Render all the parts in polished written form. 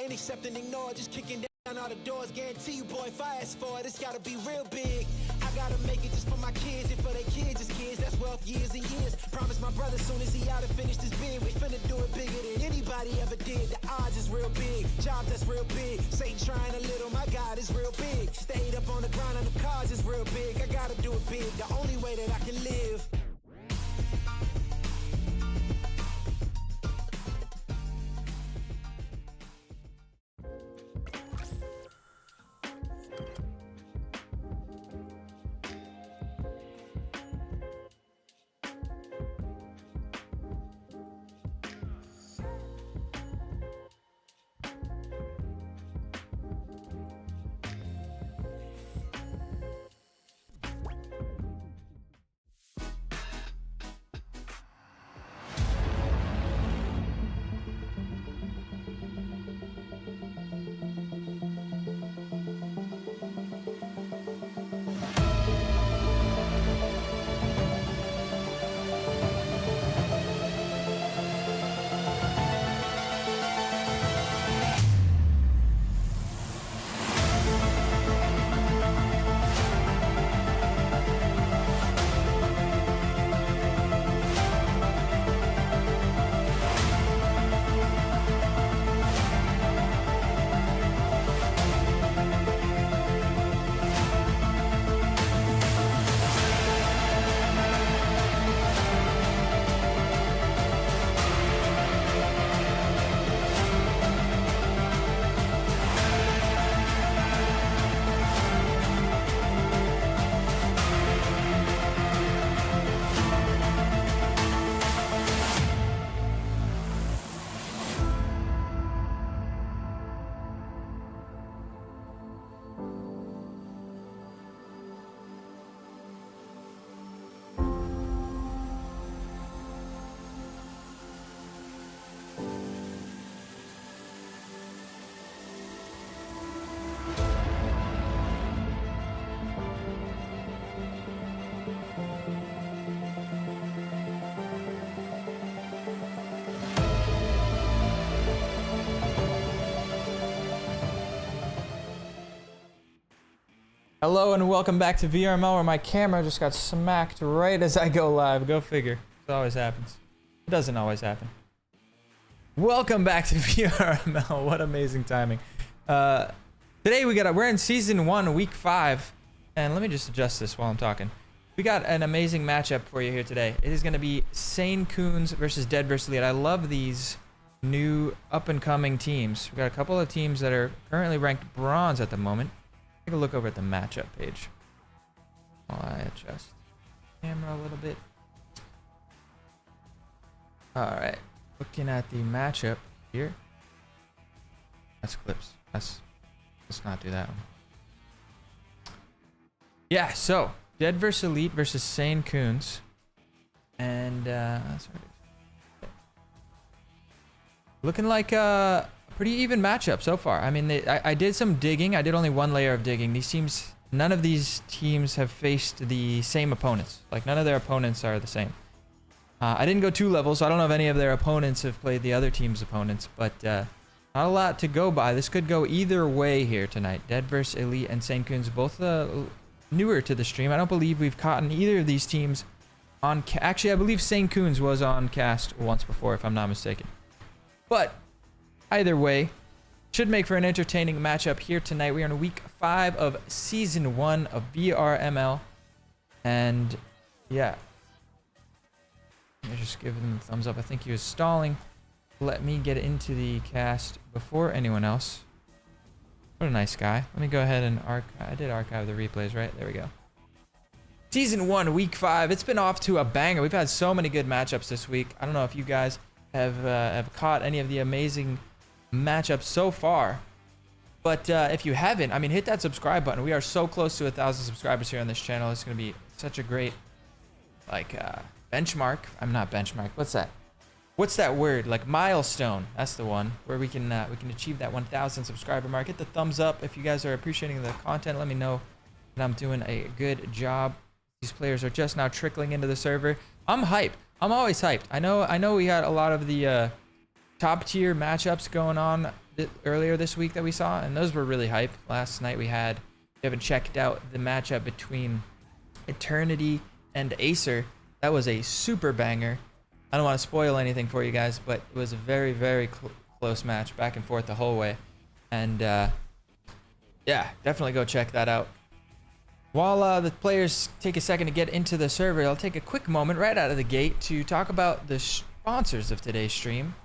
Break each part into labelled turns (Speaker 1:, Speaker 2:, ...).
Speaker 1: Ain't accept and ignore, just kicking down all the doors. Guarantee you, boy, if I ask for it, it's gotta be real big. I gotta make it just for my kids and for their kids' kids. That's wealth years and years. Promise my brother soon as he out and finished his bid, we finna do it bigger than anybody ever did. The odds is real big, jobs that's real big. Satan trying a little, my God is real big. Stayed up on the grind on the cars is real big. I gotta do it big, the only way that I can live.
Speaker 2: Hello and welcome back to VRML, where my camera just got smacked right as I go live. Go figure. It always happens. It doesn't always happen. Welcome back to VRML. What amazing timing. Today we're in season 1, week 5, and let me just adjust this while I'm talking. We got an amazing matchup for you here today. It is going to be SaneCoonS versus DEADVERSES Elite. I love these new up-and-coming teams. We got a couple of teams that are currently ranked bronze at the moment. Take a look over at the matchup page while I adjust the camera a little bit. Alright, looking at the matchup here. That's clips. Let's not do that one. Yeah, so DEADVERSES Elite versus SaneCoonS. And looking like pretty even matchup so far. I mean, I did some digging. I did only one layer of digging. These teams, none of these teams have faced the same opponents. Like, none of their opponents are the same. I didn't go 2 levels, so I don't know if any of their opponents have played the other team's opponents, but not a lot to go by. This could go either way here tonight. DEADVERSES Elite and SaneCoonS, both newer to the stream. I don't believe we've caught either of these teams on... Actually, I believe SaneCoonS was on cast once before, if I'm not mistaken. But either way, should make for an entertaining matchup here tonight. We are in week 5 of season 1 of VRML. And yeah. Let me just give him a thumbs up. I think he was stalling. Let me get into the cast before anyone else. What a nice guy. Let me go ahead and archive. I did archive the replays, right? There we go. Season 1, week 5. It's been off to a banger. We've had so many good matchups this week. I don't know if you guys have caught any of the amazing matchups so far, but if you haven't, I mean, hit that subscribe button. We are so close to 1,000 subscribers here on this channel. It's going to be such a great, like, benchmark. I'm not benchmark. What's that word? Like, milestone. That's the one where we can achieve that 1,000 subscriber mark. Hit the thumbs up if you guys are appreciating the content. Let me know that I'm doing a good job. These players are just now trickling into the server. I'm hyped. I'm always hyped. I know we had a lot of the top tier matchups going on earlier this week that we saw, and those were really hype. Last night we haven't checked out the matchup between Eternity and Acer. That was a super banger. I don't want to spoil anything for you guys, but it was a very, very close match, back and forth the whole way. And yeah, definitely go check that out. While the players take a second to get into the server, I'll take a quick moment right out of the gate to talk about the sponsors of today's stream.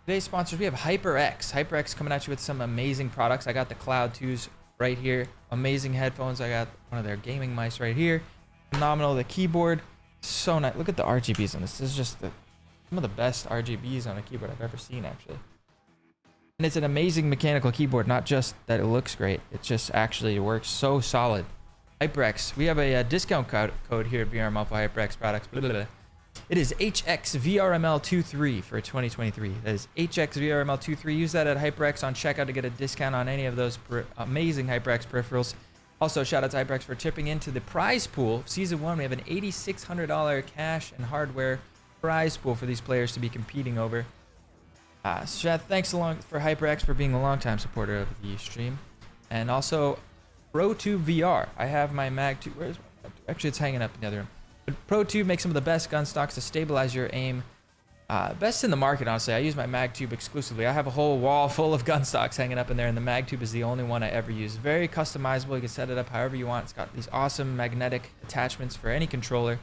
Speaker 2: Today's sponsors, we have HyperX. HyperX coming at you with some amazing products. I got the Cloud 2s right here. Amazing headphones. I got one of their gaming mice right here. Phenomenal. The keyboard, so nice. Look at the RGBs on this. This is just some of the best RGBs on a keyboard I've ever seen, actually. And it's an amazing mechanical keyboard, not just that it looks great. It just actually works so solid. HyperX. We have a discount code here at VRML for HyperX products. Blah, blah, blah. It is HXVRML23 for 2023. That is HXVRML23. Use that at HyperX on checkout to get a discount on any of those amazing HyperX peripherals. Also, shout out to HyperX for chipping into the prize pool. Season 1, we have an $8,600 cash and hardware prize pool for these players to be competing over. So thanks for HyperX for being a longtime supporter of the stream. And also, ProTube VR. I have my MagTube. Where's my MagTube? Actually, it's hanging up in the other room. But ProTube makes some of the best gun stocks to stabilize your aim. Best in the market, honestly. I use my MagTube exclusively. I have a whole wall full of gun stocks hanging up in there, and the MagTube is the only one I ever use. Very customizable. You can set it up however you want. It's got these awesome magnetic attachments for any controller.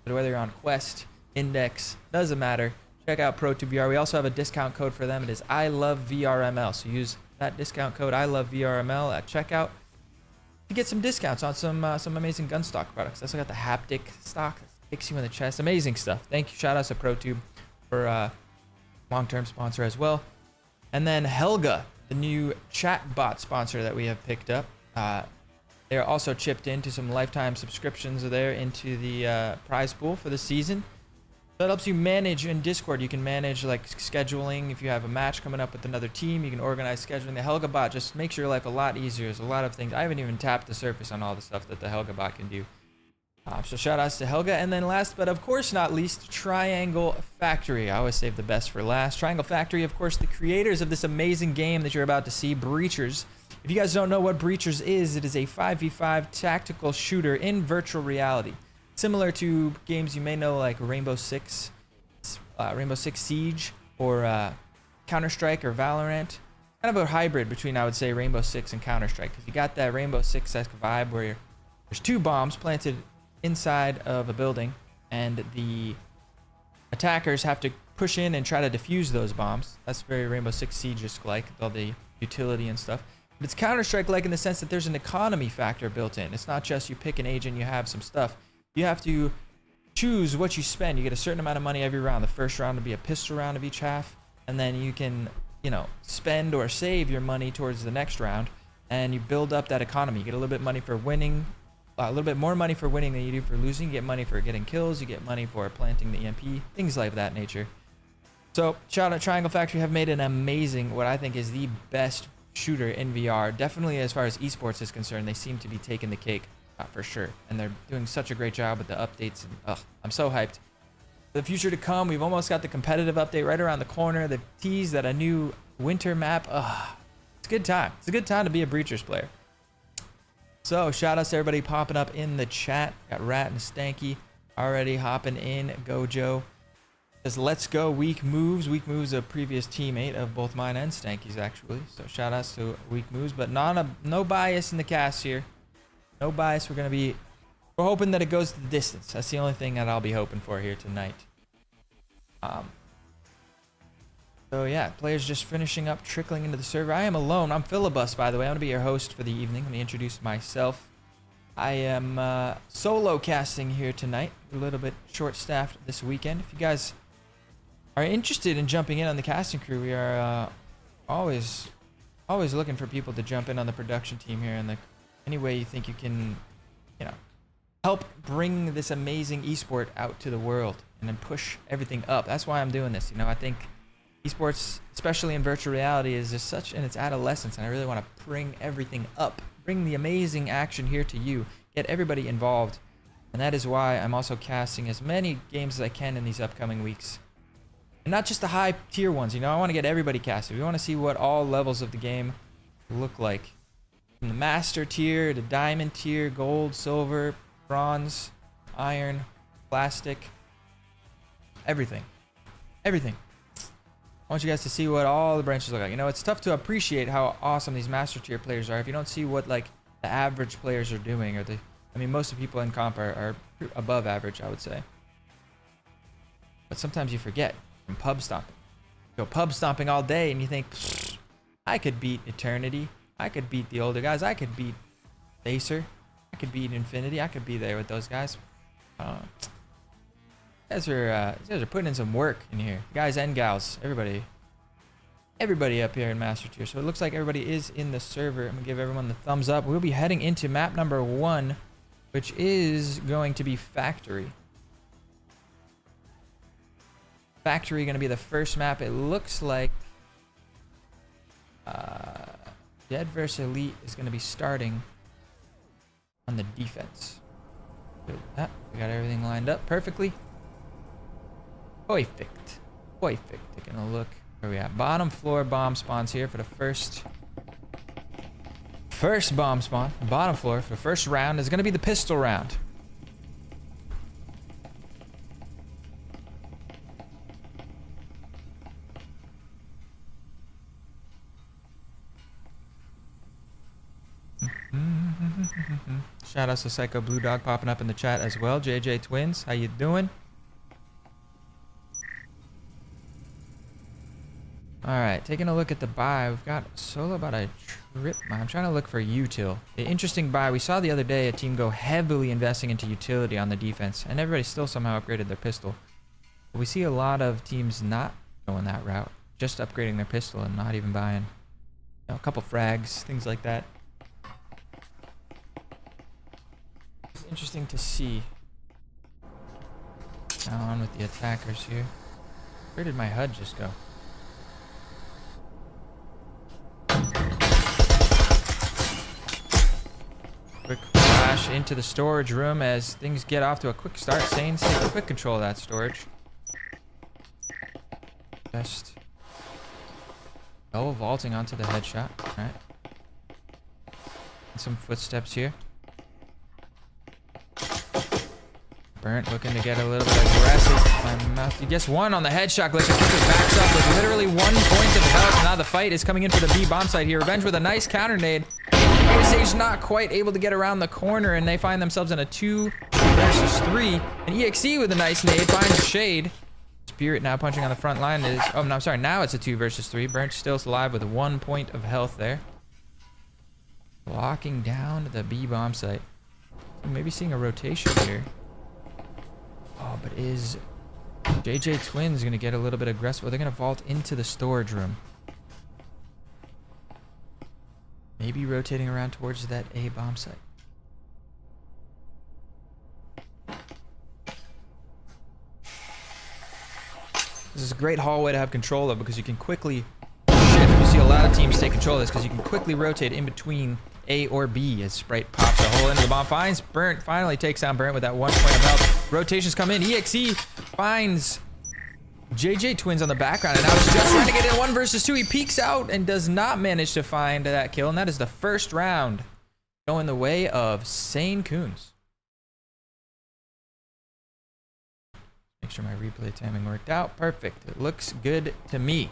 Speaker 2: But whether you're on Quest, Index, doesn't matter. Check out ProTube VR. We also have a discount code for them. It is ILOVEVRML. So use that discount code ILOVEVRML at checkout to get some discounts on some amazing gun stock products. Also got the haptic stock that kicks you in the chest. Amazing stuff. Thank you. Shout out to ProTube for long-term sponsor as well. And then Helga, the new chat bot sponsor that we have picked up. They are also chipped into some lifetime subscriptions there into the prize pool for the season. That helps you manage in Discord. You can manage like scheduling. If you have a match coming up with another team, you can organize scheduling. The Helga bot just makes your life a lot easier. There's a lot of things. I haven't even tapped the surface on all the stuff that the Helga bot can do. So shout outs to Helga. And then last but of course not least, Triangle Factory. I always save the best for last. Triangle Factory, of course, the creators of this amazing game that you're about to see, Breachers. If you guys don't know what Breachers is, it is a 5v5 tactical shooter in virtual reality. Similar to games you may know like Rainbow Six Siege, or Counter-Strike or Valorant. Kind of a hybrid between, I would say, Rainbow Six and Counter-Strike. Because you got that Rainbow Six-esque vibe where there's two bombs planted inside of a building, and the attackers have to push in and try to defuse those bombs. That's very Rainbow Six Siege-esque like, with all the utility and stuff. But it's Counter-Strike like in the sense that there's an economy factor built in. It's not just you pick an agent, you have some stuff. You have to choose what you spend. You get a certain amount of money every round. The first round will be a pistol round of each half, and then you can, spend or save your money towards the next round, and you build up that economy. You get a little bit money for winning, a little bit more money for winning than you do for losing. You get money for getting kills. You get money for planting the EMP, things like that nature. So shout out Triangle Factory, have made an amazing, what I think is the best shooter in VR. Definitely as far as esports is concerned, they seem to be taking the cake. For sure, and they're doing such a great job with the updates, and I'm so hyped for the future to come. We've almost got the competitive update right around the corner. The tease that a new winter map. It's a good time. It's a good time to be a Breachers player. So shout outs to everybody popping up in the chat. Got Rat and Stanky already hopping in. Gojo says let's go. Weak Moves. Weak Moves, a previous teammate of both mine and Stanky's actually. So shout outs to Weak Moves, but no bias in the cast here. No bias. We're hoping that it goes to the distance. That's the only thing that I'll be hoping for here tonight. So yeah, players just finishing up, trickling into the server. I am alone. I'm Philibus, by the way. I'm gonna be your host for the evening. Let me introduce myself. I am solo casting here tonight. A little bit short-staffed this weekend. If you guys are interested in jumping in on the casting crew, we are always looking for people to jump in on the production team here, and any way you think you can, help bring this amazing esport out to the world and then push everything up. That's why I'm doing this. I think esports, especially in virtual reality, is just such in its adolescence, and I really want to bring everything up, bring the amazing action here to you, get everybody involved, and that is why I'm also casting as many games as I can in these upcoming weeks. And not just the high tier ones, you know, I want to get everybody casted. We want to see what all levels of the game look like. From the master tier to diamond tier, gold, silver, bronze, iron, plastic, everything. Everything. I want you guys to see what all the branches look like. You know, it's tough to appreciate how awesome these master tier players are if you don't see what like the average players are doing, or I mean, most of the people in comp are above average, I would say. But sometimes you forget from pub stomping. You go pub stomping all day and you think, I could beat Eternity. I could beat the older guys. I could beat Facer. I could beat Infinity. I could be there with those guys. You guys are putting in some work in here. Guys and gals. Everybody up here in Master Tier. So it looks like everybody is in the server. I'm going to give everyone the thumbs up. We'll be heading into map number 1, which is going to be Factory. Factory going to be the first map. It looks like DEADVERSES Elite is going to be starting on the defense. Good. We got everything lined up perfectly. Perfect. Taking a look where we at. Bottom floor bomb spawns here for the first bomb spawn. Bottom floor for the first round is going to be the pistol round. Shout out to Psycho Blue Dog popping up in the chat as well. JJ Twins, how you doing? Alright, taking a look at the buy. We've got solo about a trip. I'm trying to look for util. The interesting buy, we saw the other day a team go heavily investing into utility on the defense, and everybody still somehow upgraded their pistol. But we see a lot of teams not going that route, just upgrading their pistol and not even buying, you know, a couple frags, things like that. It's interesting to see. Now on with the attackers here. Where did my HUD just go? Quick flash into the storage room as things get off to a quick start. Sane's taking quick control of that storage. Just vaulting onto the headshot. Alright. Some footsteps here. Burnt looking to get a little bit aggressive. My mouth. He gets one on the headshot glitch. Quickly backs up with literally 1 point of health. Now the fight is coming in for the B bomb site here. Revenge with a nice counter nade. Sage not quite able to get around the corner, and they find themselves in a 2 versus 3. And EXE with a nice nade finds Shade. Spirit now punching on the front line is. Oh no, I'm sorry. Now it's a 2 versus 3. Burnt still alive with 1 point of health there. Locking down the B bomb site. Maybe seeing a rotation here. Oh, but is JJ Twins going to get a little bit aggressive? Or they're going to vault into the storage room. Maybe rotating around towards that A bomb site. This is a great hallway to have control of because you can quickly shift. You see a lot of teams take control of this because you can quickly rotate in between A or B as Sprite pops a hole into the bomb. Finds Burnt, finally takes down Burnt with that 1 point of health. Rotations come in. EXE finds JJ Twins on the background, and now he's just trying to get in 1 versus 2. He peeks out and does not manage to find that kill, and that is the first round going the way of SaneCoonS. Make sure my replay timing worked out. Perfect. It looks good to me.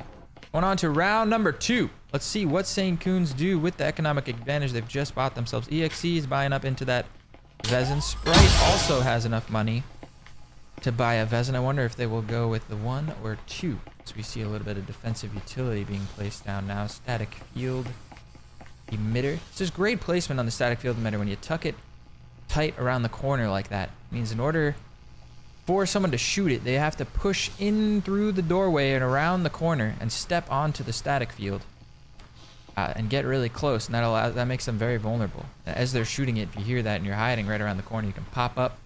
Speaker 2: Going on to round number 2. Let's see what SaneCoonS do with the economic advantage they've just bought themselves. EXE is buying up into that Vezin. Sprite also has enough money to buy a Vezin. I wonder if they will go with the 1 or 2. So we see a little bit of defensive utility being placed down now. Static field emitter. This is great placement on the static field emitter when you tuck it tight around the corner like that. It means in order for someone to shoot it, they have to push in through the doorway and around the corner and step onto the static field and get really close, and that makes them very vulnerable. As they're shooting it, if you hear that and you're hiding right around the corner, you can pop up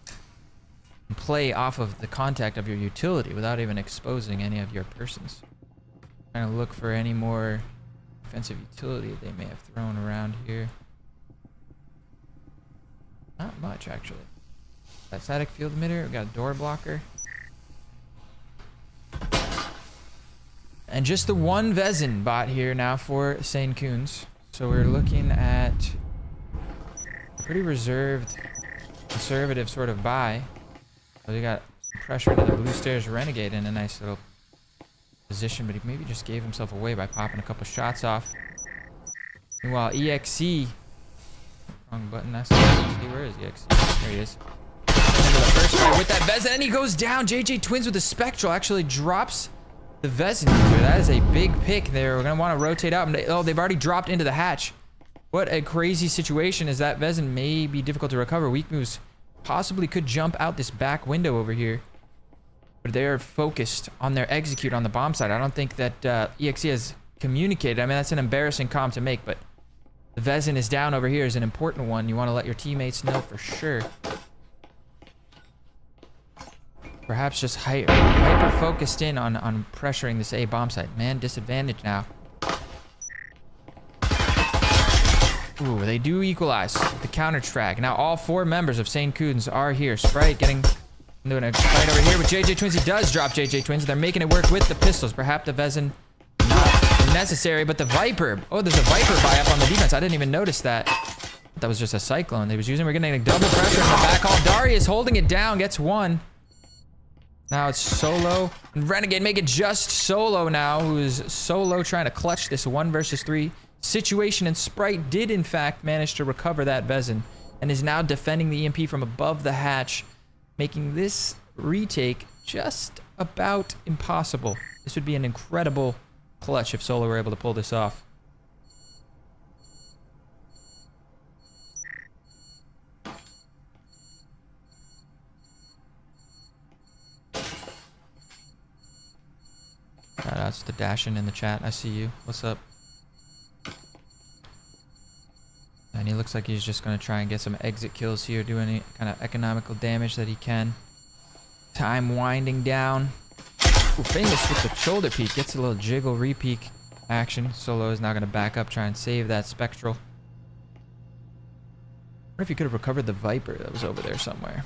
Speaker 2: and play off of the contact of your utility without even exposing any of your persons. Trying to look for any more defensive utility they may have thrown around here. Not much, actually. That static field emitter, we got a door blocker. And just the one Vezin bot here now for SaneCoonS. So we're looking at a pretty reserved, conservative sort of buy. So we got pressure into the blue stairs Renegade in a nice little position, but he maybe just gave himself away by popping a couple shots off. Meanwhile, EXE, wrong button, that's EXE, where is EXE? There he is. Into the first fight with that Vezin, and he goes down. JJ-Twins with the Spectral actually drops the Vezin user. That is a big pick there. We're gonna want to rotate out. Oh, they've already dropped into the hatch. What a crazy situation is that. Vezin may be difficult to recover. Weak moves possibly could jump out this back window over here. But they're focused on their execute on the bomb side. I don't think that EXE has communicated. I mean, that's an embarrassing comm to make, but the Vezin is down over here is an important one. You want to let your teammates know for sure. Perhaps just hyper focused in on pressuring this A bomb site. Man, disadvantage now. Ooh, they do equalize the counter track. Now all 4 members of SaneCoonS are here. Sprite doing a fight over here with JJ-Twins. He does drop JJ-Twins. They're making it work with the pistols. Perhaps the Vezin not necessary, but the Viper. Oh, there's a Viper buy up on the defense. I didn't even notice that. That was just a Cyclone they was using. We're getting a double pressure in the back hall. Darius holding it down, gets one. Now it's Solo. And Renegade make it just Solo now, who is solo trying to clutch this 1 versus 3 situation. And Sprite did, in fact, manage to recover that Vezin and is now defending the EMP from above the hatch, making this retake just about impossible. This would be an incredible clutch if Solo were able to pull this off. Shoutouts to Dashin in the chat. I see you. What's up? And he looks like he's just going to try and get some exit kills here, do any kind of economical damage that he can. Time winding down. Ooh, Famous with the shoulder peek. Gets a little jiggle re-peek action. Solo is now going to back up, try and save that Spectral. I wonder if he could have recovered the Viper that was over there somewhere.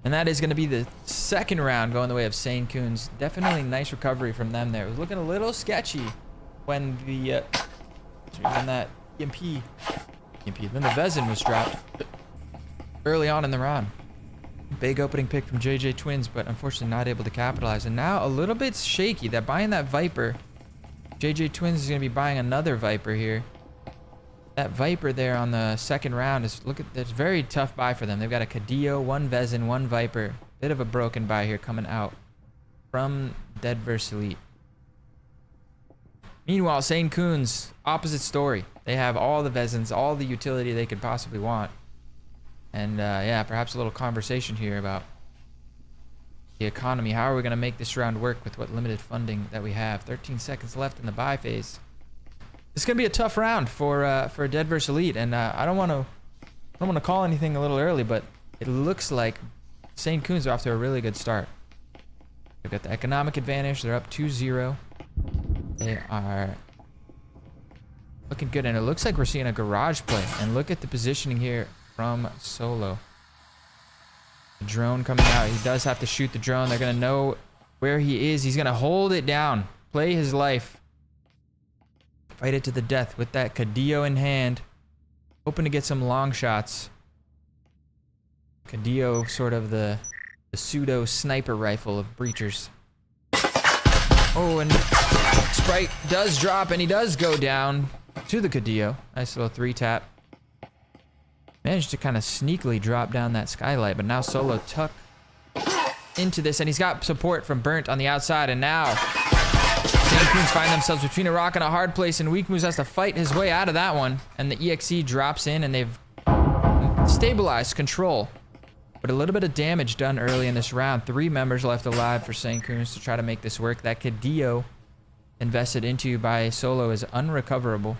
Speaker 2: And that is going to be the second round going the way of SaneCoonS. Definitely nice recovery from them there. It was looking a little sketchy when the when that EMP, then the Vezin was dropped early on in the round. Big opening pick from JJ-Twins, but unfortunately not able to capitalize. And now a little bit shaky that buying that Viper. JJ-Twins is going to be buying another Viper here. That Viper there on the second round is, that's very tough buy for them. They've got a Cadillo, 1 Vezin, 1 Viper. Bit of a broken buy here coming out from DEADVERSES Elite. Meanwhile, SaneCoonS, opposite story. They have all the Vezins, all the utility they could possibly want. And yeah, perhaps a little conversation here about the economy. How are we going to make this round work with what limited funding that we have? 13 seconds left in the buy phase. It's gonna be a tough round for DEADVERSES Elite, and I don't want to call anything a little early, but it looks like SaneCoonS are off to a really good start. They've got the economic advantage. They're up 2-0. They are looking good, and it looks like we're seeing a garage play. And look at the positioning here from Solo. The drone coming out. He does have to shoot the drone. They're gonna know where he is. He's gonna hold it down, play his life. Fight it to the death with that Cadillo in hand. Hoping to get some long shots. Cadillo, sort of the pseudo sniper rifle of breachers. Oh, and Sprite does drop, and he does go down to the Cadillo. Nice little 3-tap. Managed to kind of sneakily drop down that skylight, but now Solo tuck into this, and he's got support from Burnt on the outside, and now SaneCoonS find themselves between a rock and a hard place, and Weak Moves has to fight his way out of that one. And the EXE drops in, and they've stabilized control. But a little bit of damage done early in this round. 3 members left alive for SaneCoonS to try to make this work. That Cadillo invested into by Solo is unrecoverable.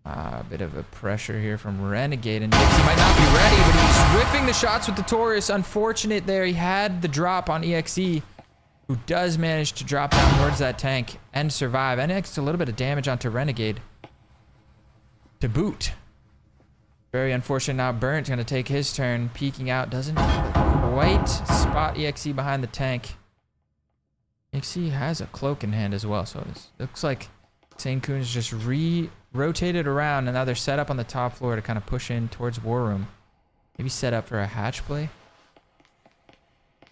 Speaker 2: A bit of a pressure here from Renegade, and Dixie might not be ready, but he's whiffing the shots with the Taurus. Unfortunate there. He had the drop on EXE, who does manage to drop down towards that tank and survive. And next, a little bit of damage onto Renegade to boot. Very unfortunate. Now Burnt's going to take his turn, peeking out. Doesn't quite spot EXE behind the tank. XC has a cloak in hand as well, so it looks like SaneCoonS just rotated around, and now they're set up on the top floor to kind of push in towards War Room. Maybe set up for a hatch play.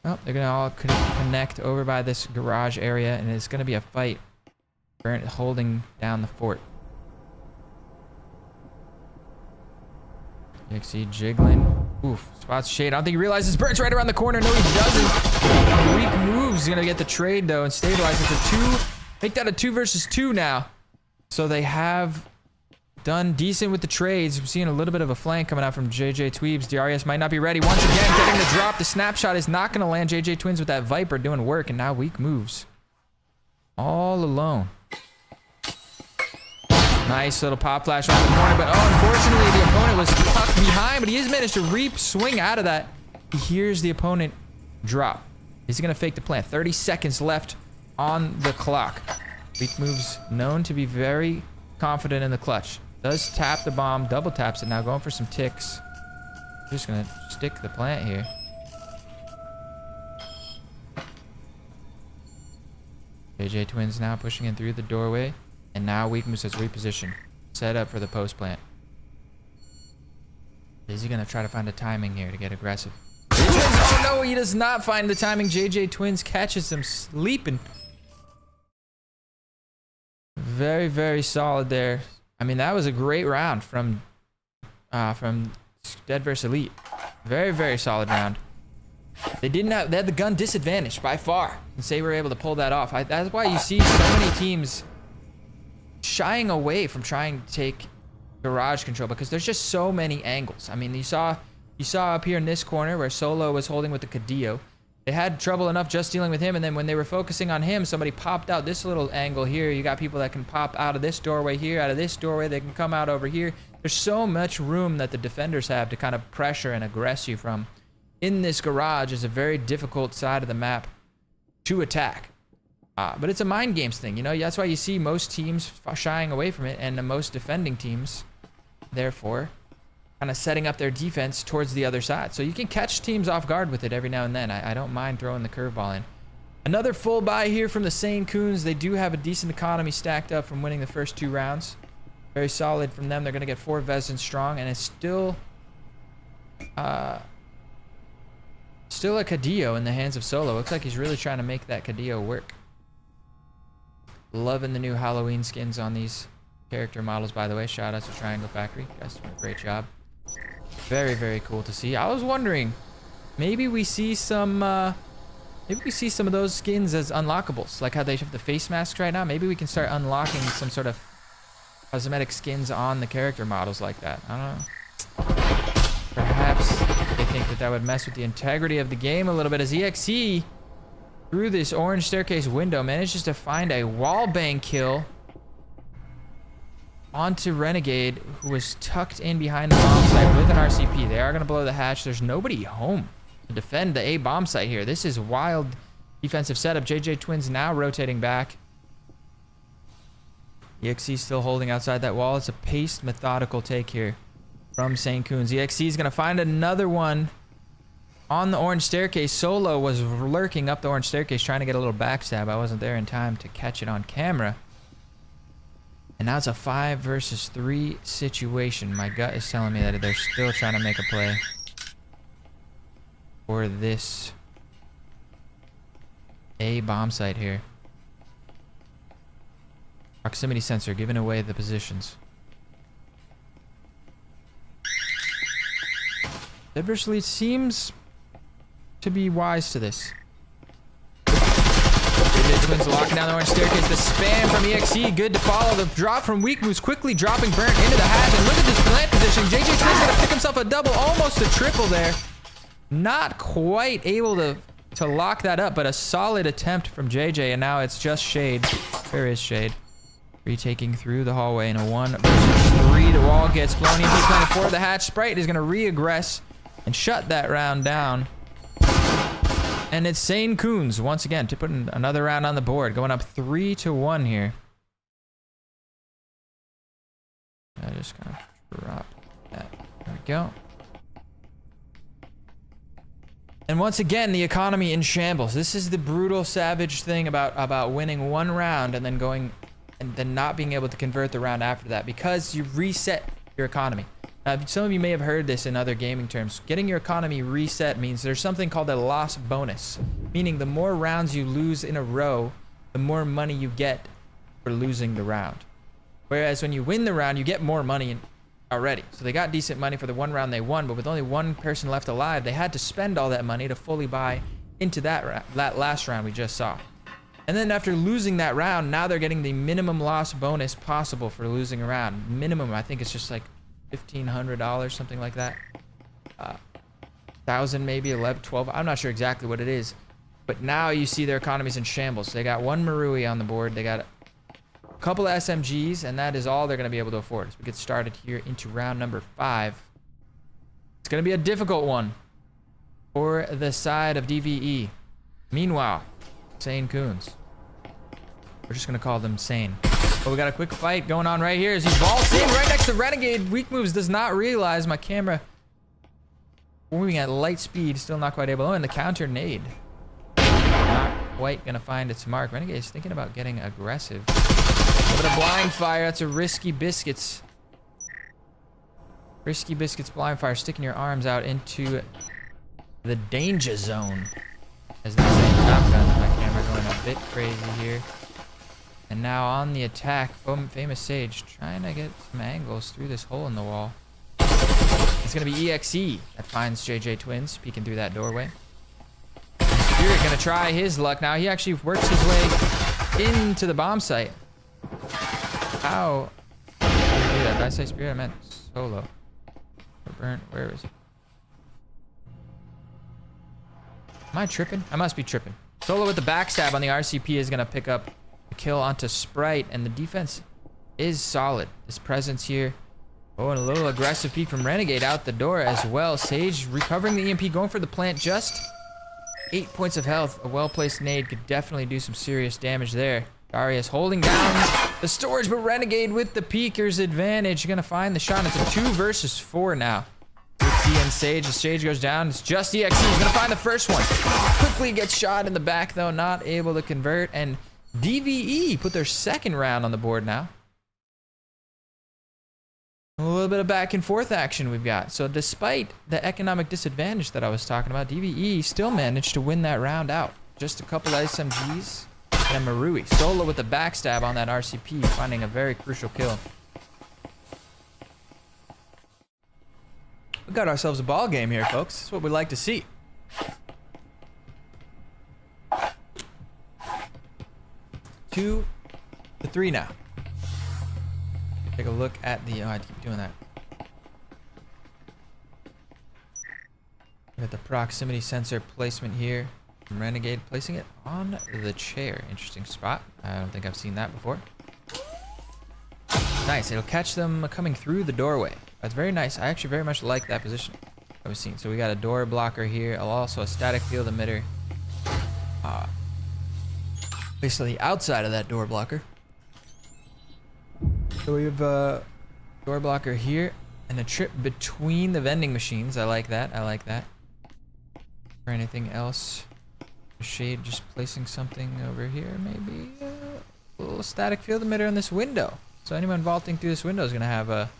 Speaker 2: Oh, they're gonna all connect over by this garage area, and it's gonna be a fight. Burnt holding down the fort. XC jiggling. Oof, spots shade. I don't think he realizes Burnt's right around the corner. No, he doesn't. Weak moves. He's gonna get the trade though and stabilize it to 2. Make that a 2 versus 2 now. So they have done decent with the trades. We're seeing a little bit of a flank coming out from JJ Tweebs. Darius might not be ready. Once again, getting the drop. The snapshot is not gonna land. JJ Twins with that Viper doing work, and now Weak moves. All alone. Nice little pop flash around the corner, but oh, unfortunately the opponent was tucked behind, but he has managed to swing out of that. He hears the opponent drop. Is he gonna fake the plant? 30 seconds left on the clock. Weak moves known to be very confident in the clutch. Does tap the bomb, double taps it now, going for some ticks. Just gonna stick the plant here. JJ Twins now pushing in through the doorway. And now Weak moves has repositioned. Set up for the post plant. Is he gonna try to find a timing here to get aggressive? Oh no, he does not find the timing. JJ Twins catches him sleeping. Very, very solid there. I mean, that was a great round from DEADVERSES Elite. Very, very solid round. They had the gun disadvantage by far. And they were able to pull that off. That's why you see so many teams shying away from trying to take garage control, because there's just so many angles. I mean, you saw up here in this corner where Solo was holding with the Cadillo. They had trouble enough just dealing with him, and then when they were focusing on him, somebody popped out this little angle here. You got people that can pop out of this doorway here, out of this doorway. They can come out over here. There's so much room that the defenders have to kind of pressure and aggress you from. In this garage is a very difficult side of the map to attack. But it's a mind games thing, you know. That's why you see most teams shying away from it, and the most defending teams, therefore, kind of setting up their defense towards the other side. So you can catch teams off guard with it every now and then. I don't mind throwing the curveball in. Another full buy here from the SaneCoonS. They do have a decent economy stacked up from winning the first 2 rounds. Very solid from them. They're going to get 4 Vezin strong, and it's still a Cadillo in the hands of Solo. Looks like he's really trying to make that Cadillo work. Loving the new Halloween skins on these character models, by the way. Shout out to Triangle Factory. You guys doing a great job. Very, very cool to see. I was wondering, maybe we see some of those skins as unlockables, like how they have the face masks right now. Maybe we can start unlocking some sort of cosmetic skins on the character models like that. I don't know. Perhaps they think that would mess with the integrity of the game a little bit, as EXE through this orange staircase window manages to find a wallbang kill onto Renegade, who was tucked in behind the bomb site with an RCP. They are going to blow the hatch. There's nobody home to defend the A bomb site here. This is wild defensive setup. JJ Twins now rotating back. EXE still holding outside that wall. It's a paced, methodical take here from SaneCoonS. EXE is going to find another one on the orange staircase. Solo was lurking up the orange staircase trying to get a little backstab. I wasn't there in time to catch it on camera. And now it's a 5 versus 3 situation. My gut is telling me that they're still trying to make a play for this A bomb site here. Proximity sensor giving away the positions. DEADVERSES seems to be wise to this. JJ Twins locking down the orange staircase. The spam from EXE, good to follow. The drop from Weak moves quickly dropping Burnt into the hatch. And look at this plant position. JJ Twins gonna pick himself a double, almost a triple there. Not quite able to lock that up, but a solid attempt from JJ. And now it's just Shade. There is Shade. Retaking through the hallway in a 1 versus 3. The wall gets blown into playing for the hatch. Sprite is gonna re-aggress and shut that round down. And it's SaneCoonS once again to put another round on the board, going up 3-1 here. I just kind of drop that. There we go. And once again, the economy in shambles. This is the brutal, savage thing about winning one round and then going and then not being able to convert the round after that because you reset your economy. Some of you may have heard this in other gaming terms. Getting your economy reset means there's something called a loss bonus, meaning the more rounds you lose in a row, the more money you get for losing the round. Whereas when you win the round, you get more money already. So they got decent money for the one round they won, but with only one person left alive, they had to spend all that money to fully buy into that last round we just saw. And then after losing that round, now they're getting the minimum loss bonus possible for losing a round. Minimum, I think it's just like $1,500, something like that. 1,000 maybe, 11, 12. I'm not sure exactly what it is. But now you see their economy's in shambles. They got one Marui on the board. They got a couple of SMGs, and that is all they're going to be able to afford. As we get started here into round number 5. It's going to be a difficult one for the side of DVE. Meanwhile, SaneCoonS. We're just going to call them Sane. But we got a quick fight going on right here as he vaults in right next to Renegade. Weak Moves does not realize my camera moving at light speed. Still not quite able. Oh, and the counter nade. Not quite going to find its mark. Renegade is thinking about getting aggressive. A little bit of blind fire. That's a Risky Biscuits. Risky Biscuits blind fire. Sticking your arms out into the danger zone. As they say, Top Gun. My camera going a bit crazy here. And now on the attack, Famous Sage trying to get some angles through this hole in the wall. It's going to be EXE that finds JJ Twins peeking through that doorway. Spirit going to try his luck now. He actually works his way into the bomb site. How did I do that? Did I say Spirit? I meant Solo. Or Burnt. Where is it? Am I tripping? I must be tripping. Solo with the backstab on the RCP is going to pick up the kill onto Sprite, and the defense is solid. This presence here. Oh, and a little aggressive peek from Renegade out the door as well. Sage recovering the EMP, going for the plant. Just 8 points of health. A well-placed nade could definitely do some serious damage there. Darius holding down the storage, but Renegade with the peeker's advantage. Gonna find the shot. It's a 2 versus 4 now. EXE and Sage. As Sage goes down, it's just EXE. He's gonna find the first one. Quickly gets shot in the back though, not able to convert. And DVE put their second round on the board now. A little bit of back and forth action we've got. So despite the economic disadvantage that I was talking about, DVE still managed to win that round out. Just a couple of SMGs and a Marui. Solo with the backstab on that RCP, finding a very crucial kill. We got ourselves a ball game here, folks. That's what we like to see. Two to 3 now. Take a look at the. Oh, I keep doing that. Look at the proximity sensor placement here. Renegade placing it on the chair. Interesting spot. I don't think I've seen that before. Nice. It'll catch them coming through the doorway. That's very nice. I actually very much like that position I've seen. So we got a door blocker here. Also a static field emitter. Basically outside of that door blocker. So we have a door blocker here and a trip between the vending machines. I like that. I like that. Or anything else? Shade just placing something over here, maybe a little static field emitter in this window. So anyone vaulting through this window is gonna have a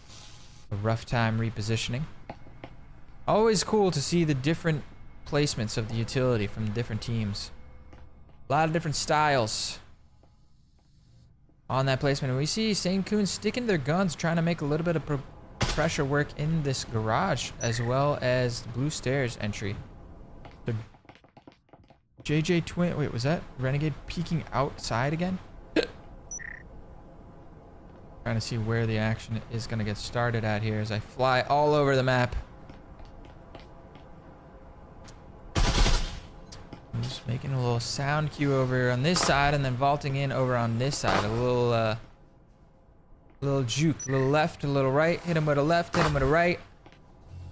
Speaker 2: rough time repositioning. Always cool to see the different placements of the utility from the different teams. A lot of different styles on that placement. And we see SaneCoonS sticking to their guns, trying to make a little bit of pressure work in this garage, as well as the blue stairs entry. So JJ Twin, wait, was that Renegade peeking outside again? Trying to see where the action is going to get started at here as I fly all over the map. I'm just making a little sound cue over on this side and then vaulting in over on this side. A little juke, a little left, a little right. Hit him with a left, hit him with a right.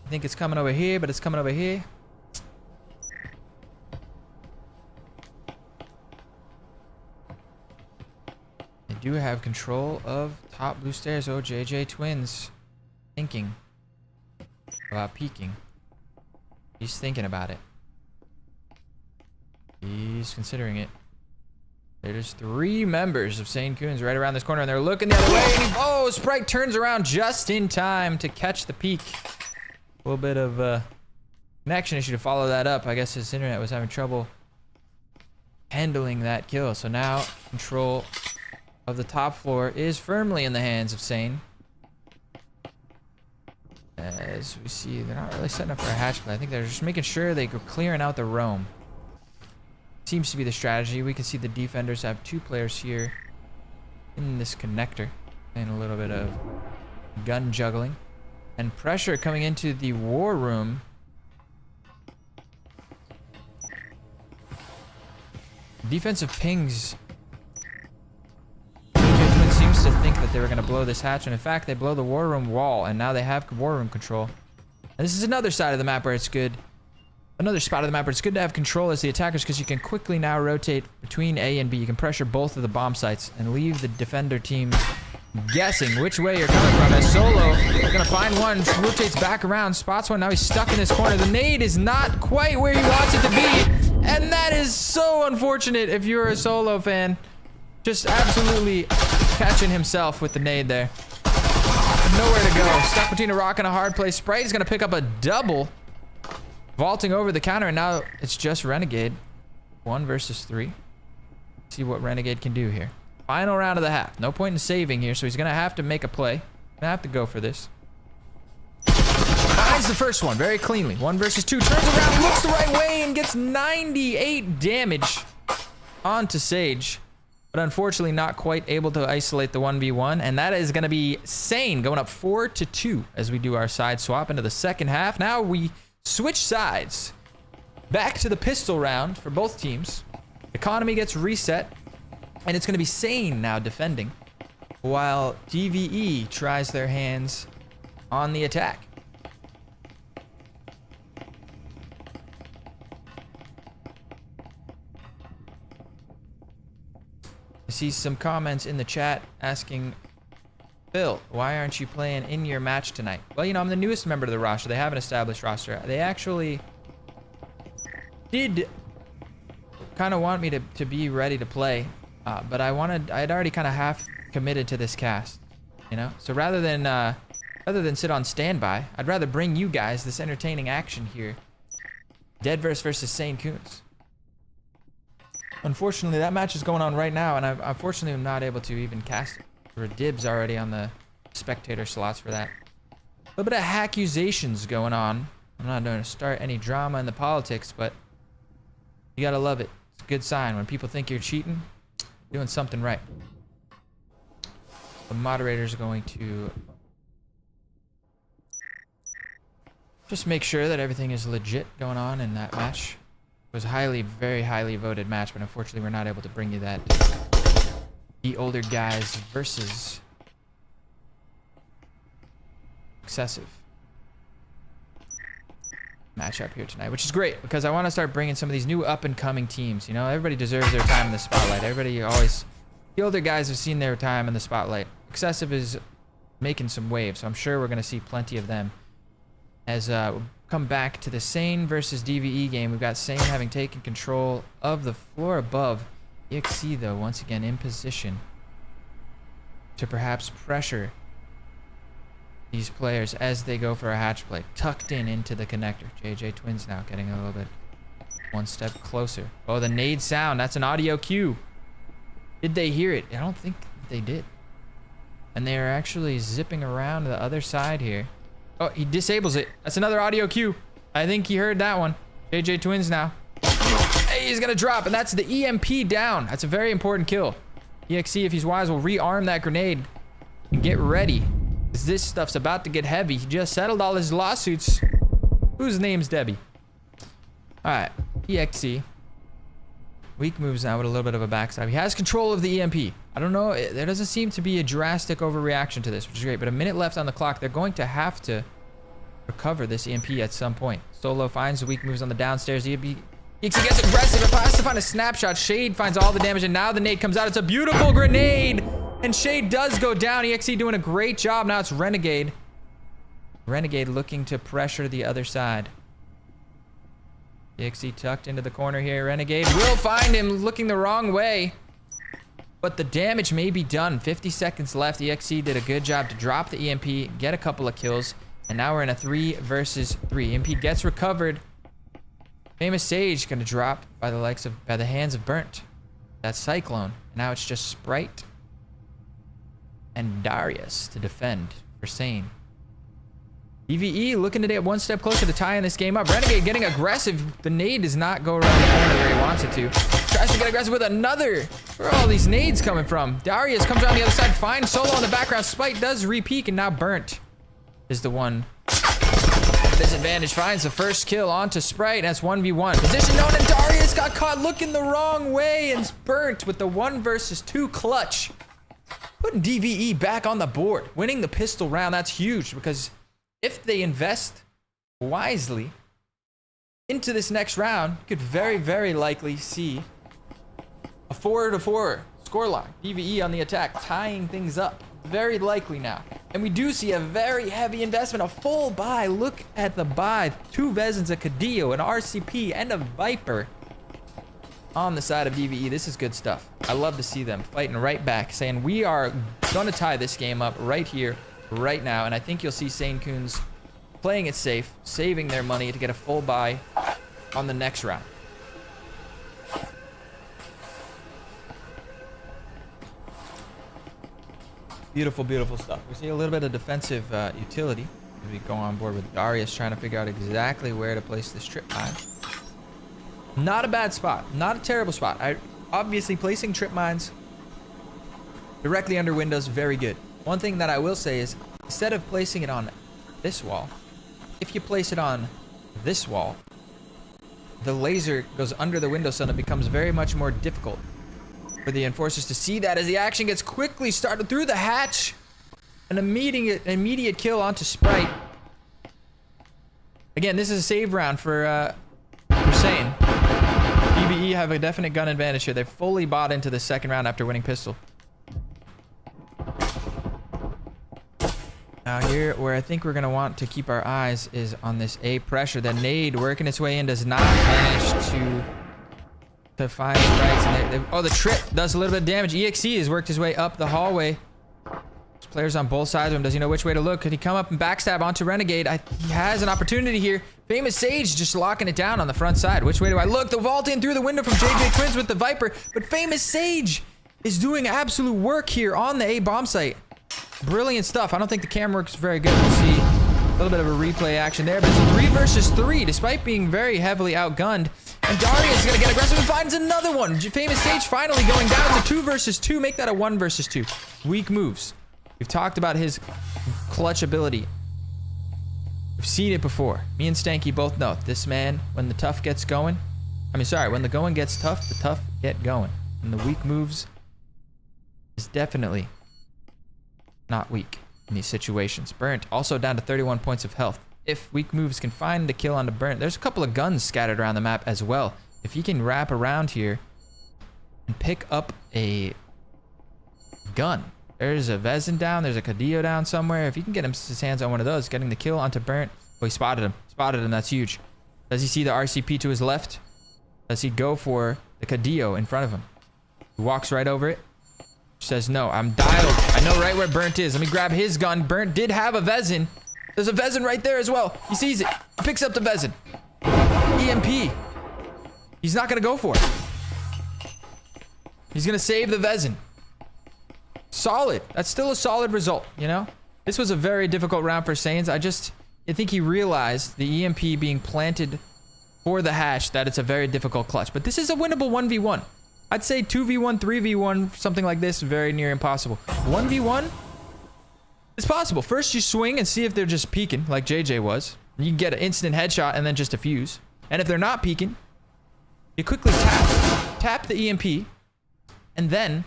Speaker 2: I think it's coming over here, but it's coming over here. They do have control of top blue stairs. Oh, JJ Twins thinking about peeking. He's thinking about it. He's considering it. There's 3 members of SaneCoonS right around this corner, and they're looking the other way. And oh, Sprite turns around just in time to catch the peek. A little bit of connection issue to follow that up. I guess his internet was having trouble handling that kill. So now control of the top floor is firmly in the hands of Sane. As we see, they're not really setting up for a hatch play. I think they're just making sure they're clearing out the roam. Seems to be the strategy. We can see the defenders have 2 players here in this connector. And a little bit of gun juggling. And pressure coming into the war room. Defensive pings. Twin seems to think that they were going to blow this hatch. And in fact, they blow the war room wall. And now they have war room control. And this is another side of the map where it's good. Another spot of the map where it's good to have control as the attackers, because you can quickly now rotate between A and B. You can pressure both of the bomb sites and leave the defender team guessing which way you're coming from. As Solo gonna find one, rotates back around, spots one. Now he's stuck in this corner. The nade is not quite where he wants it to be, and that is so unfortunate if you're a Solo fan. Just absolutely catching himself with the nade there. Nowhere to go. Stuck between a rock and a hard place. Sprite is gonna pick up a double. Vaulting over the counter, and now it's just Renegade. 1 versus 3. See what Renegade can do here. Final round of the half. No point in saving here, so he's gonna have to make a play. Gonna have to go for this. Finds the first one very cleanly. 1 versus 2. Turns around, looks the right way, and gets 98 damage onto Sage. But unfortunately not quite able to isolate the 1v1, and that is gonna be Sane going up 4-2 as we do our side swap into the second half. Now we switch sides back to the pistol round for both teams. Economy gets reset, and it's going to be Sane now defending, while DVE tries their hands on the attack. I see some comments in the chat asking, Phil, why aren't you playing in your match tonight? Well, you know, I'm the newest member of the roster. They have an established roster. They actually did kind of want me to be ready to play, but I'd already kind of half committed to this cast, you know? So rather than sit on standby, I'd rather bring you guys this entertaining action here. DEADVERSES versus SaneCoonS. Unfortunately, that match is going on right now, and I unfortunately am not able to even cast it. There are dibs already on the spectator slots for that. A little bit of accusations going on. I'm not going to start any drama in the politics, but you gotta love it. It's a good sign when people think you're cheating, doing something right. The moderator's going to just make sure that everything is legit going on in that match. It was very highly voted match, but unfortunately we're not able to bring you that. The older guys versus excessive matchup here tonight, which is great because I want to start bringing some of these new up and coming teams. You know, everybody deserves their time in the spotlight. The older guys have seen their time in the spotlight. Excessive is making some waves, so I'm sure we're going to see plenty of them. As we'll come back to the Sane versus DVE game, we've got Sane having taken control of the floor above. EXE, though, once again in position to perhaps pressure these players as they go for a hatch play. Tucked into the connector. JJ Twins now getting a little bit one step closer. Oh, the nade sound. That's an audio cue. Did they hear it? I don't think they did. And they are actually zipping around the other side here. Oh, he disables it. That's another audio cue. I think he heard that one. JJ Twins now. Hey, he's gonna drop, and that's the EMP down. That's a very important kill. EXE, if he's wise, will rearm that grenade and get ready. Because this stuff's about to get heavy. He just settled all his lawsuits. Whose name's Debbie? Alright, EXE. Weak moves now with a little bit of a backstab. He has control of the EMP. I don't know, there doesn't seem to be a drastic overreaction to this, which is great. But a minute left on the clock. They're going to have to recover this EMP at some point. Solo finds the weak moves on the downstairs. EXE gets aggressive. It has to find a snapshot. Shade finds all the damage, and now the nade comes out. It's a beautiful grenade, and Shade does go down. EXE doing a great job. Now it's Renegade. Renegade looking to pressure the other side. EXE tucked into the corner here. Renegade will find him looking the wrong way. But the damage may be done. 50 seconds left. EXE did a good job to drop the EMP, get a couple of kills. And now we're in a 3 versus 3. EMP gets recovered. Famous Sage gonna drop by the hands of Burnt. That's Cyclone. Now it's just Sprite and Darius to defend for Sane. EVE looking to get one step closer to tying this game up. Renegade getting aggressive. The nade does not go around the corner where he wants it to. Tries to get aggressive with another. Where are all these nades coming from? Darius comes around the other side. Finds Solo in the background. Sprite does re-peek, and now Burnt is the one. Disadvantage finds the first kill onto Sprite. That's 1v1. Position known, and Darius got caught looking the wrong way, and Burnt with the 1 versus 2 clutch. Putting DVE back on the board. Winning the pistol round. That's huge because if they invest wisely into this next round, you could very, very likely see a 4-4 scoreline. DVE on the attack, tying things up. Very likely now. And we do see a very heavy investment, a full buy. Look at the buy. 2 Vezins, a Cadillo, an RCP, and a Viper on the side of DVE. This is good stuff. I love to see them fighting right back, saying we are going to tie this game up right here, right now. And I think you'll see SaneCoonS playing it safe, saving their money to get a full buy on the next round. Beautiful, beautiful stuff. We see a little bit of defensive utility as we go on board with Darius trying to figure out exactly where to place this trip mine. Not a bad spot. Not a terrible spot. Obviously, placing trip mines directly under windows, very good. One thing that I will say is, instead of placing it on this wall, if you place it on this wall, the laser goes under the windowsill and it becomes very much more difficult for the enforcers to see that as the action gets quickly started through the hatch. An immediate kill onto Sprite. Again, this is a save round for Sane. DVE have a definite gun advantage here. They've fully bought into the second round after winning pistol. Now here, where I think we're going to want to keep our eyes is on this A pressure. The nade working its way in does not manage to find Sprites. And oh, the trip does a little bit of damage. EXE has worked his way up the hallway. There's players on both sides of him. Does he know which way to look? Could he come up and backstab onto Renegade? He has an opportunity here. Famous Sage just locking it down on the front side. Which way do I look? The vault in through the window from JJ Twins with the Viper. But Famous Sage is doing absolute work here on the A bomb site. Brilliant stuff. I don't think the camera works very good. We'll see a little bit of a replay action there. But it's 3 versus 3 despite being very heavily outgunned. And Darius is going to get aggressive and finds another one. Famous Sage finally going down. It's a 2 versus 2. Make that a 1 versus 2. Weak moves. We've talked about his clutch ability. We've seen it before. Me and Stanky both know this man, when the tough gets going, when the going gets tough, the tough get going. And the weak moves is definitely not weak in these situations. Burnt also down to 31 points of health. If weak moves can find the kill onto Burnt, there's a couple of guns scattered around the map as well. If he can wrap around here and pick up a gun. There's a Vezin down. There's a Cadillo down somewhere. If he can get his hands on one of those, getting the kill onto Burnt. Oh, he spotted him. Spotted him. That's huge. Does he see the RCP to his left? Does he go for the Cadillo in front of him? He walks right over it. Says, no, I'm dialed. I know right where Burnt is. Let me grab his gun. Burnt did have a Vezin. There's a Vezin right there as well. He sees it. He picks up the Vezin. EMP. He's not going to go for it. He's going to save the Vezin. Solid. That's still a solid result, you know? This was a very difficult round for Sanes. I think he realized the EMP being planted for the hatch that it's a very difficult clutch. But this is a winnable 1v1. I'd say 2v1, 3v1, something like this, very near impossible. 1v1, it's possible. First you swing and see if they're just peeking, like JJ was. You can get an instant headshot and then just defuse. And if they're not peeking, you quickly tap the EMP, and then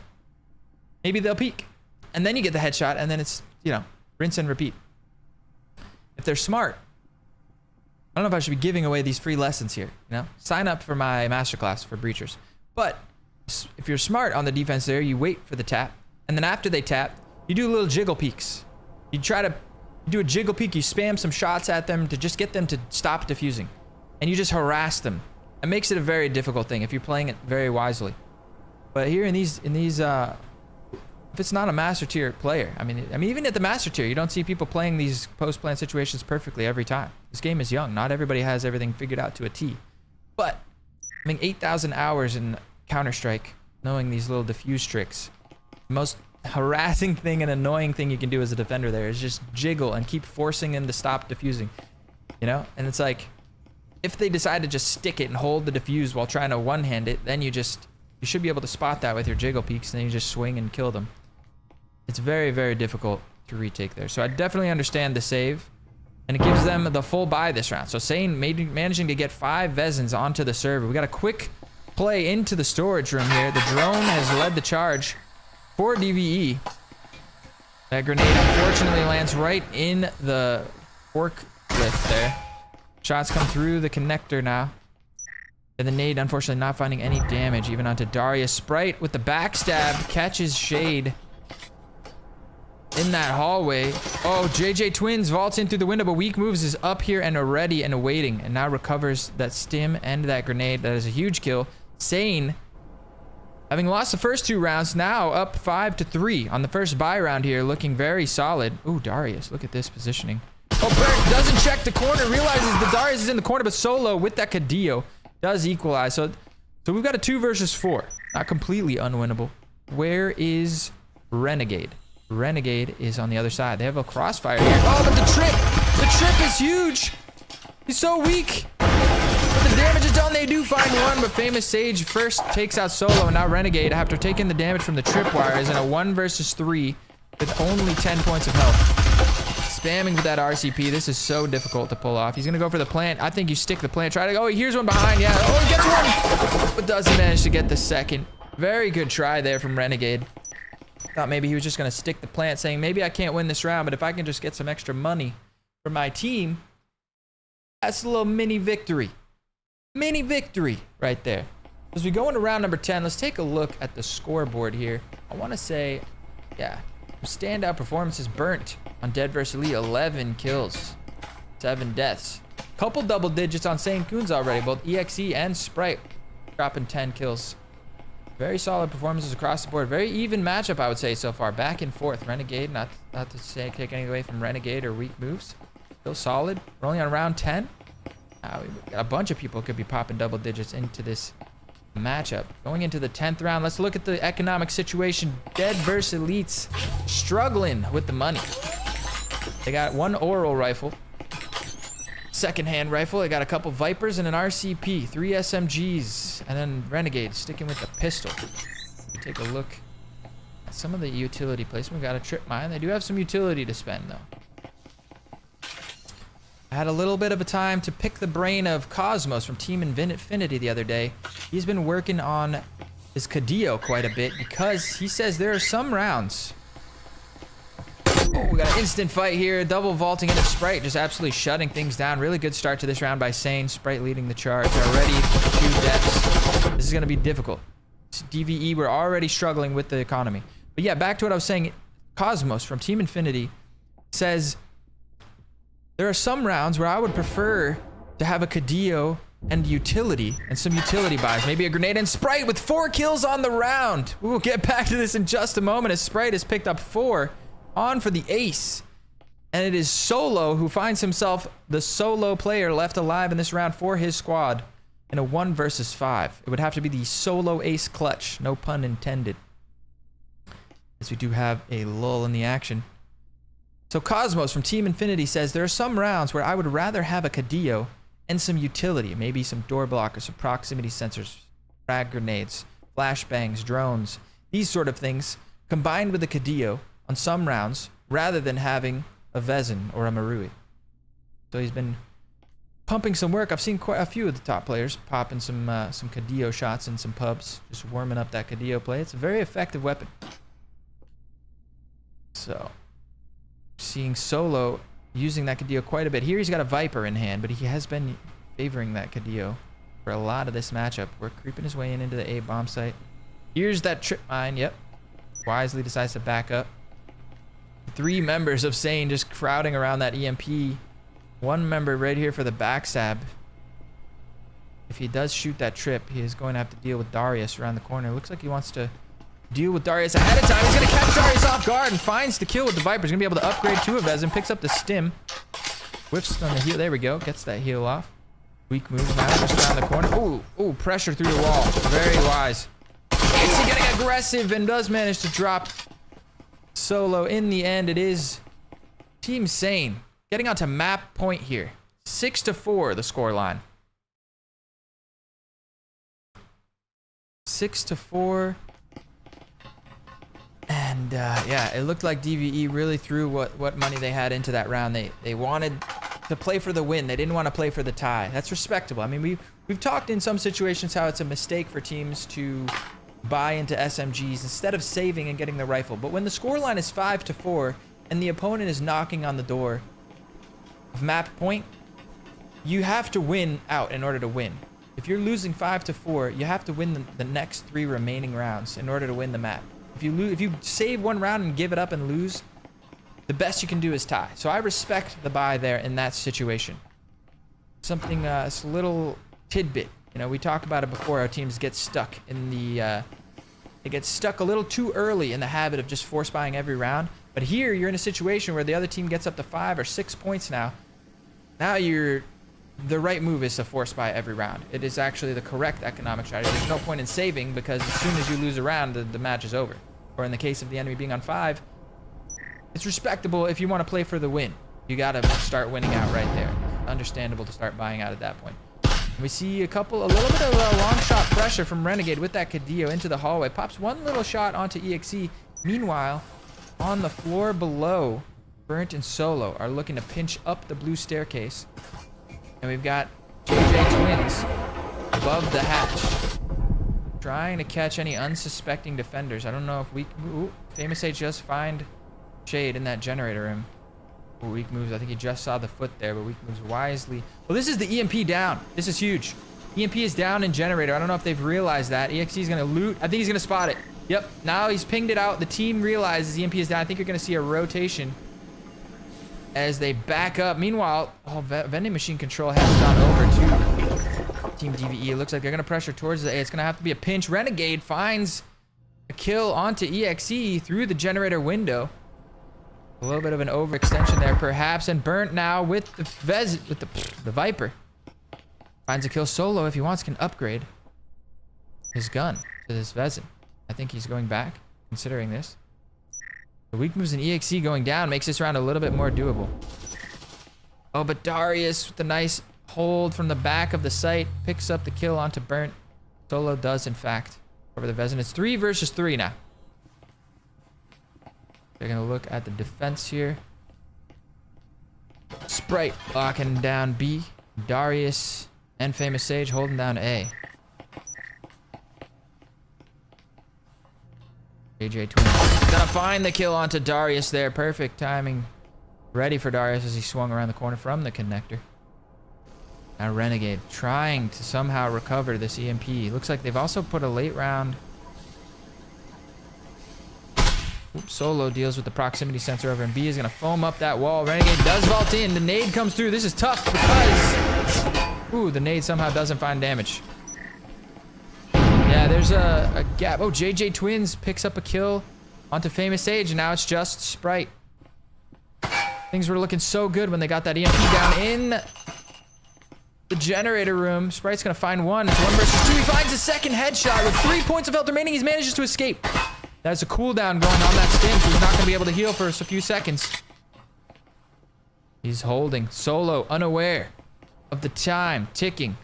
Speaker 2: maybe they'll peek. And then you get the headshot, and then it's, you know, rinse and repeat. If they're smart, I don't know if I should be giving away these free lessons here, you know? Sign up for my masterclass for breachers. But if you're smart on the defense there, you wait for the tap. And then after they tap, you do little jiggle peeks. You try to do a jiggle peek. You spam some shots at them to just get them to stop defusing. And you just harass them It makes it a very difficult thing if you're playing it very wisely. But here in these if it's not a master tier player, I mean even at the master tier, you don't see people playing these post-plant situations perfectly every time. This game is young. Not everybody has everything figured out to a T. But I mean 8,000 hours in Counter-Strike, knowing these little diffuse tricks. The most harassing thing and annoying thing you can do as a defender there is just jiggle and keep forcing him to stop diffusing. You know? And it's like, if they decide to just stick it and hold the diffuse while trying to one-hand it, then you should be able to spot that with your jiggle peeks, and then you just swing and kill them. It's very, very difficult to retake there. So I definitely understand the save, and it gives them the full buy this round. So Sane managing to get 5 Vezins onto the server. We got a quick play into the storage room here. The drone has led the charge for DVE. That grenade unfortunately lands right in the forklift there. Shots come through the connector now. And the nade unfortunately not finding any damage even onto Darius. Sprite with the backstab catches Shade in that hallway. Oh, JJ Twins vaults in through the window, but Weak Moves is up here and ready and awaiting, and now recovers that stim and that grenade. That is a huge kill. Sane, having lost the first 2 rounds, now up 5-3 on the first buy round here, looking very solid. Ooh, Darius, look at this positioning. Oh, Berg doesn't check the corner, realizes the Darius is in the corner, but Solo with that Cadillo does equalize. So we've got a 2 versus 4. Not completely unwinnable. Where is Renegade? Renegade is on the other side. They have a crossfire here. Oh, but the trip is huge. He's so weak. But the damage is done. They do find one, but Famous Sage first takes out Solo, and now Renegade, after taking the damage from the tripwire, is in a 1 versus 3 with only 10 points of health. Spamming with that RCP. This is so difficult to pull off. He's gonna go for the plant. I think you stick the plant. Try to go. Oh, here's one behind. Yeah. Oh, he gets one, but doesn't manage to get the second. Very good try there from Renegade. Thought maybe he was just gonna stick the plant, saying maybe I can't win this round, but if I can just get some extra money for my team, that's a little mini victory. Mini victory right there. As we go into round number 10, let's take a look at the scoreboard here. I want to say, yeah, standout performances. Burnt on Dead vs Elite, 11 kills, 7 deaths. Couple double digits on SaneCoonS already, both EXE and Sprite dropping 10 kills. Very solid performances across the board. Very even matchup, I would say, so far. Back and forth. Renegade, not to say take anything away from Renegade or Weak Moves. Still solid. We're only on round 10. We got a bunch of people could be popping double digits into this matchup. Going into the 10th round, let's look at the economic situation. Dead vs Elites struggling with the money. They got 1 oral rifle, second-hand rifle. They got a couple Vipers and an RCP, 3 SMGs, and then Renegade sticking with the pistol. We take a look at some of the utility placement. We got a trip mine. They do have some utility to spend, though. I had a little bit of a time to pick the brain of Cosmos from Team Infinity the other day. He's been working on his Cadillo quite a bit because he says there are some rounds. Oh, we got an instant fight here. Double vaulting into Sprite, just absolutely shutting things down. Really good start to this round by Sane. Sprite leading the charge. Already 2 deaths. This is going to be difficult. DVE, we're already struggling with the economy. But yeah, back to what I was saying. Cosmos from Team Infinity says there are some rounds where I would prefer to have a Cadillo and utility and some utility buys. Maybe a grenade and Sprite with 4 kills on the round. We will get back to this in just a moment as Sprite has picked up 4 on for the ace. And it is Solo who finds himself the solo player left alive in this round for his squad in a 1 versus 5. It would have to be the solo ace clutch, no pun intended. As we do have a lull in the action. So Cosmos from Team Infinity says there are some rounds where I would rather have a Cadillo and some utility, maybe some door blockers, some proximity sensors, frag grenades, flashbangs, drones, these sort of things combined with a Cadillo on some rounds rather than having a Vezin or a Marui. So he's been pumping some work. I've seen quite a few of the top players popping some Cadillo shots in some pubs, just warming up that Cadillo play. It's a very effective weapon. So seeing Solo using that Cadillo quite a bit. Here he's got a Viper in hand, but he has been favoring that Cadillo for a lot of this matchup. We're creeping his way into the A bomb site. Here's that trip mine. Yep. Wisely decides to back up. 3 members of Sane just crowding around that EMP. 1 member right here for the backstab. if he does shoot that trip, he is going to have to deal with Darius around the corner. It looks like he wants to deal with Darius ahead of time. He's going to catch Darius off guard and finds the kill with the Viper. He's going to be able to upgrade to a Vezin. Picks up the stim. Whiffs on the heal. There we go. Gets that heal off. Weak move now. Just around the corner. Ooh, pressure through the wall. Very wise. Is he getting aggressive and does manage to drop Solo. In the end, it is Team Sane getting onto map point here. 6-4 the score line. 6-4. And yeah, it looked like DVE really threw what money they had into that round. They wanted to play for the win. They didn't want to play for the tie. That's respectable. I mean, we've talked in some situations how it's a mistake for teams to buy into SMGs instead of saving and getting the rifle. But when the score line is 5-4 and the opponent is knocking on the door of map point, you have to win out in order to win. If you're losing 5-4, you have to win the next 3 remaining rounds in order to win the map. If you save one round and give it up and lose, the best you can do is tie. So I respect the buy there in that situation. Something, this little tidbit. You know, we talk about it before. Our teams get stuck in the, they get stuck a little too early in the habit of just force buying every round. But here, you're in a situation where the other team gets up to 5 or 6 points now. Now the right move is to force buy every round. It is actually the correct economic strategy. There's no point in saving because as soon as you lose a round, the match is over. Or in the case of the enemy being on 5, it's respectable if you want to play for the win. You got to start winning out right there. Understandable to start buying out at that point. We see a little bit of a long shot pressure from Renegade with that Cadillo into the hallway. Pops one little shot onto EXE. Meanwhile, on the floor below, Burnt and Solo are looking to pinch up the blue staircase. And we've got JJ Twins above the hatch, trying to catch any unsuspecting defenders. I don't know if Famous H just find Shade in that generator room. Weak moves. I think he just saw the foot there, but Weak moves wisely. Well, this is the EMP down. This is huge. EMP is down in generator. I don't know if they've realized that. EXE is going to loot. I think he's going to spot it. Yep. Now he's pinged it out. The team realizes EMP is down. I think you're going to see a rotation as they back up. Meanwhile, vending machine control has gone over to Team DVE. It looks like they're going to pressure towards the A. It's going to have to be a pinch. Renegade finds a kill onto EXE through the generator window. A little bit of an overextension there, perhaps, and Burnt now with the the Viper. Finds a kill. Solo, if he wants, can upgrade his gun to this Vezin. I think he's going back, considering this. The weak moves in EXE going down makes this round a little bit more doable. Oh, but Darius with the nice hold from the back of the site picks up the kill onto Burnt. Solo does, in fact, over the Vezin. It's 3 versus 3 now. They're going to look at the defense here. Sprite locking down B. Darius and Famous Sage holding down A. JJ Twins gonna find the kill onto Darius there. Perfect timing. Ready for Darius as he swung around the corner from the connector. Now Renegade trying to somehow recover this EMP. Looks like they've also put a late round. Oops, Solo deals with the proximity sensor over, and B is going to foam up that wall. Renegade does vault in. The nade comes through. This is tough because... Ooh, the nade somehow doesn't find damage. Yeah, there's a gap. Oh, JJ Twins picks up a kill onto Famous Age, and now it's just Sprite. Things were looking so good when they got that EMP down in the generator room. Sprite's going to find one. It's 1 versus 2. He finds a second headshot with 3 points of health remaining. He manages to escape. There's a cooldown going on that stim, so he's not going to be able to heal for a few seconds. He's holding. Solo, unaware of the time ticking.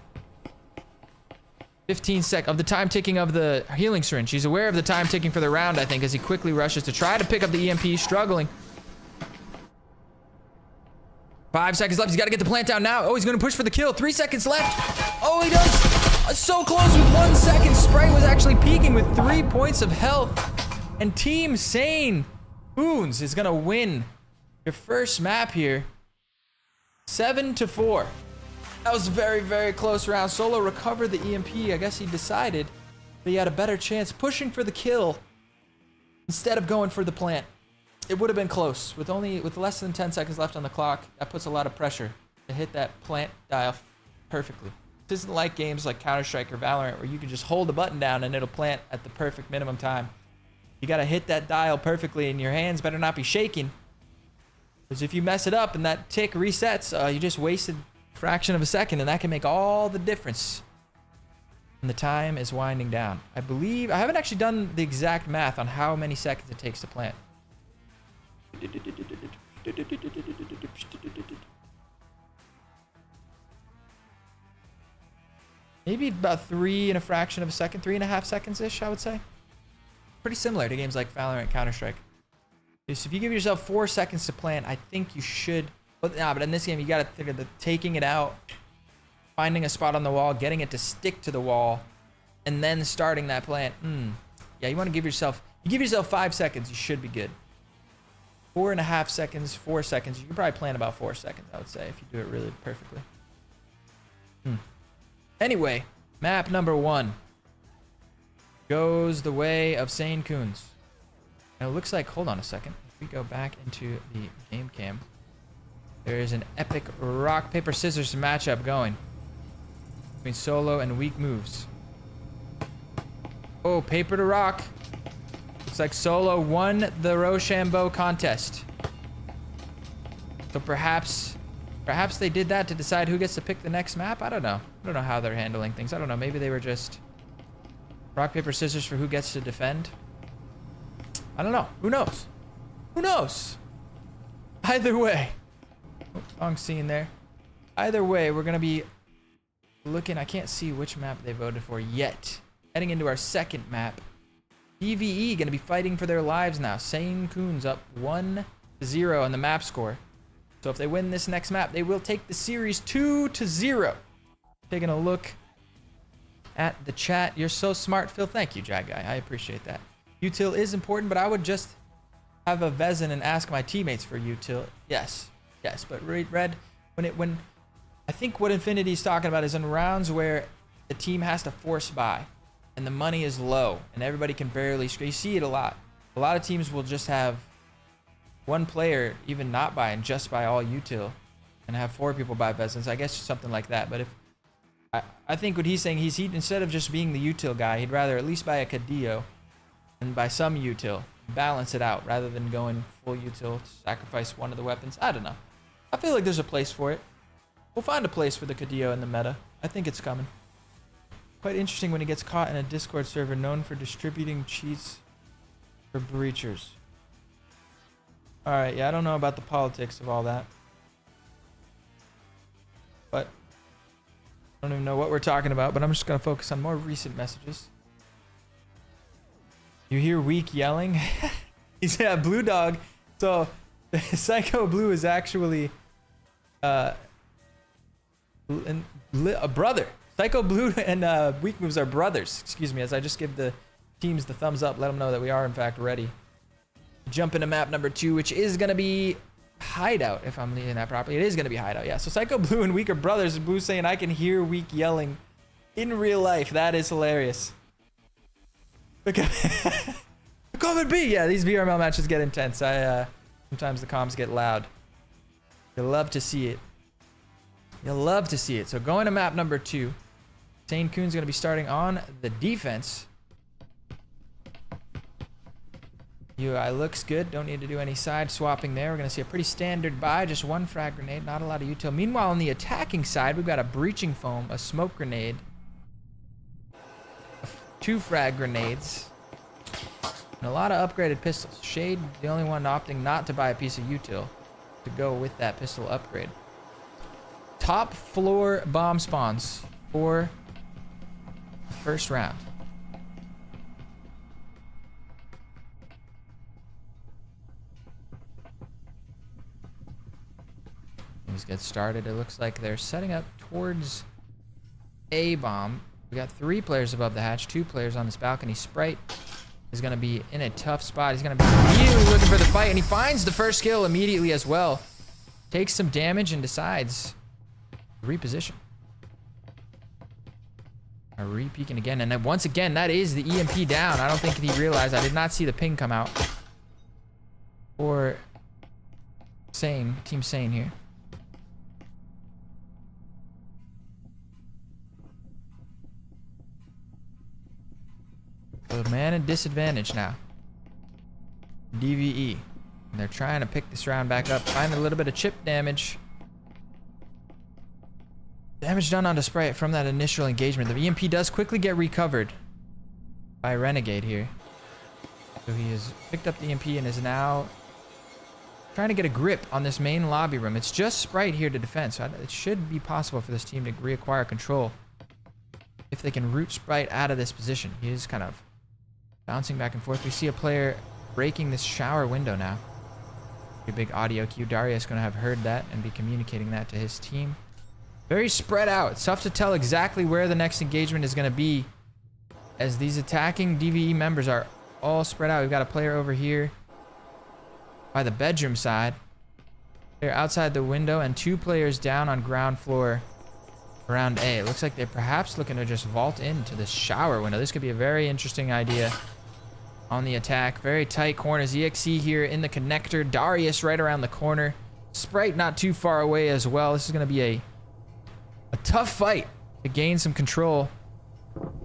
Speaker 2: 15 seconds of the time ticking of the healing syringe. He's aware of the time ticking for the round, I think, as he quickly rushes to try to pick up the EMP, struggling. 5 seconds left. He's got to get the plant down now. Oh, he's going to push for the kill. 3 seconds left. Oh, he does. So close with 1 second. Sprite was actually peaking with 3 points of health. And Team SaneCoonS is going to win your first map here. 7-4. That was a very, very close round. Solo recovered the EMP. I guess he decided that he had a better chance pushing for the kill instead of going for the plant. It would have been close. With less than 10 seconds left on the clock, that puts a lot of pressure to hit that plant dial perfectly. This isn't like games like Counter-Strike or Valorant where you can just hold the button down and it'll plant at the perfect minimum time. You gotta hit that dial perfectly and your hands better not be shaking. Because if you mess it up and that tick resets, you just wasted a fraction of a second, and that can make all the difference. And the time is winding down. I believe, I haven't actually done the exact math on how many seconds it takes to plant. Maybe about 3 and a fraction of a second, 3.5 seconds-ish, I would say. Pretty similar to games like Valorant, Counter-Strike. So if you give yourself 4 seconds to plant, I think you should. But in this game, you got to think of taking it out, finding a spot on the wall, getting it to stick to the wall, and then starting that plant. Yeah, you want to give yourself. You give yourself 5 seconds, you should be good. 4.5 seconds, 4 seconds. You can probably plant about 4 seconds, I would say, if you do it really perfectly. Anyway, map number 1 goes the way of SaneCoonS. Now it looks like, hold on a second. If we go back into the game cam, there is an epic rock, paper, scissors matchup going between Solo and Weak Moves. Oh, paper to rock. Looks like Solo won the Rochambeau contest. So perhaps they did that to decide who gets to pick the next map. I don't know. I don't know how they're handling things. I don't know. Maybe they were just rock, paper, scissors for who gets to defend. I don't know. Who knows? Who knows? Either way. Oh, wrong scene there. Either way, we're going to be looking. I can't see which map they voted for yet. Heading into our second map. PvE going to be fighting for their lives now. SaneCoonS up 1-0 on the map score. So if they win this next map, they will take the series 2-0. Taking a look at the chat. You're so smart, Phil. Thank you, Jag Guy. I appreciate that. Util is important, but I would just have a Vezin and ask my teammates for util. Yes, but Red, when I think what Infinity's talking about is in rounds where the team has to force buy and the money is low and everybody can barely screw. You see it a lot. A lot of teams will just have one player even not buy and just buy all util and have 4 people buy Vezins. I guess something like that. But if I think what he's saying, he instead of just being the util guy, he'd rather at least buy a Cadillo and buy some util, balance it out rather than going full util to sacrifice one of the weapons. I don't know. I feel like there's a place for it. We'll find a place for the Cadillo in the meta. I think it's coming. Quite interesting when he gets caught in a Discord server known for distributing cheats for breachers. Alright, yeah, I don't know about the politics of all that. But I don't even know what we're talking about, but I'm just going to focus on more recent messages. You hear Weak yelling? He's Blue Dog. So Psycho Blue is actually a brother. Psycho Blue and Weak Moves are brothers. Excuse me, as I just give the teams the thumbs up, let them know that we are in fact ready. Jump into map number 2, which is going to be Hideout, if I'm reading that properly. It is going to be Hideout, yeah. So Psycho Blue and Weak are brothers. Blue saying, I can hear Weak yelling in real life. That is hilarious. Look at Comment B. Yeah, these VRML matches get intense. Sometimes the comms get loud. You'll love to see it. You'll love to see it. So going to map number 2. SaneCoonS going to be starting on the defense. UI looks good. Don't need to do any side swapping there. We're going to see a pretty standard buy. Just 1 frag grenade. Not a lot of util. Meanwhile, on the attacking side, we've got a breaching foam, a smoke grenade, 2 frag grenades, and a lot of upgraded pistols. Shade, the only one opting not to buy a piece of util to go with that pistol upgrade. Top floor bomb spawns for the first round. Things get started. It looks like they're setting up towards A bomb. We got 3 players above the hatch, 2 players on this balcony. Sprite is going to be in a tough spot. He's going to be immediately looking for the fight, and he finds the first kill immediately as well. Takes some damage and decides to reposition. Re-peeking again, and then once again, that is the EMP down. I don't think he realized. I did not see the ping come out. Or Team Sane here. So man at disadvantage now. DVE. And they're trying to pick this round back up. Find a little bit of chip damage. Damage done onto Sprite from that initial engagement. The EMP does quickly get recovered by Renegade here. So he has picked up the EMP and is now trying to get a grip on this main lobby room. It's just Sprite here to defend, so it should be possible for this team to reacquire control if they can root Sprite out of this position. He is kind of bouncing back and forth. We see a player breaking this shower window now. A big audio cue. Darius is going to have heard that and be communicating that to his team. Very spread out. It's tough to tell exactly where the next engagement is going to be, as these attacking DVE members are all spread out. We've got a player over here by the bedroom side. They're outside the window, and 2 players down on ground floor around A. It looks like they're perhaps looking to just vault into the shower window. This could be a very interesting idea on the attack. Very tight corners. EXE here in the connector. Darius right around the corner. Sprite not too far away as well. This is going to be a tough fight to gain some control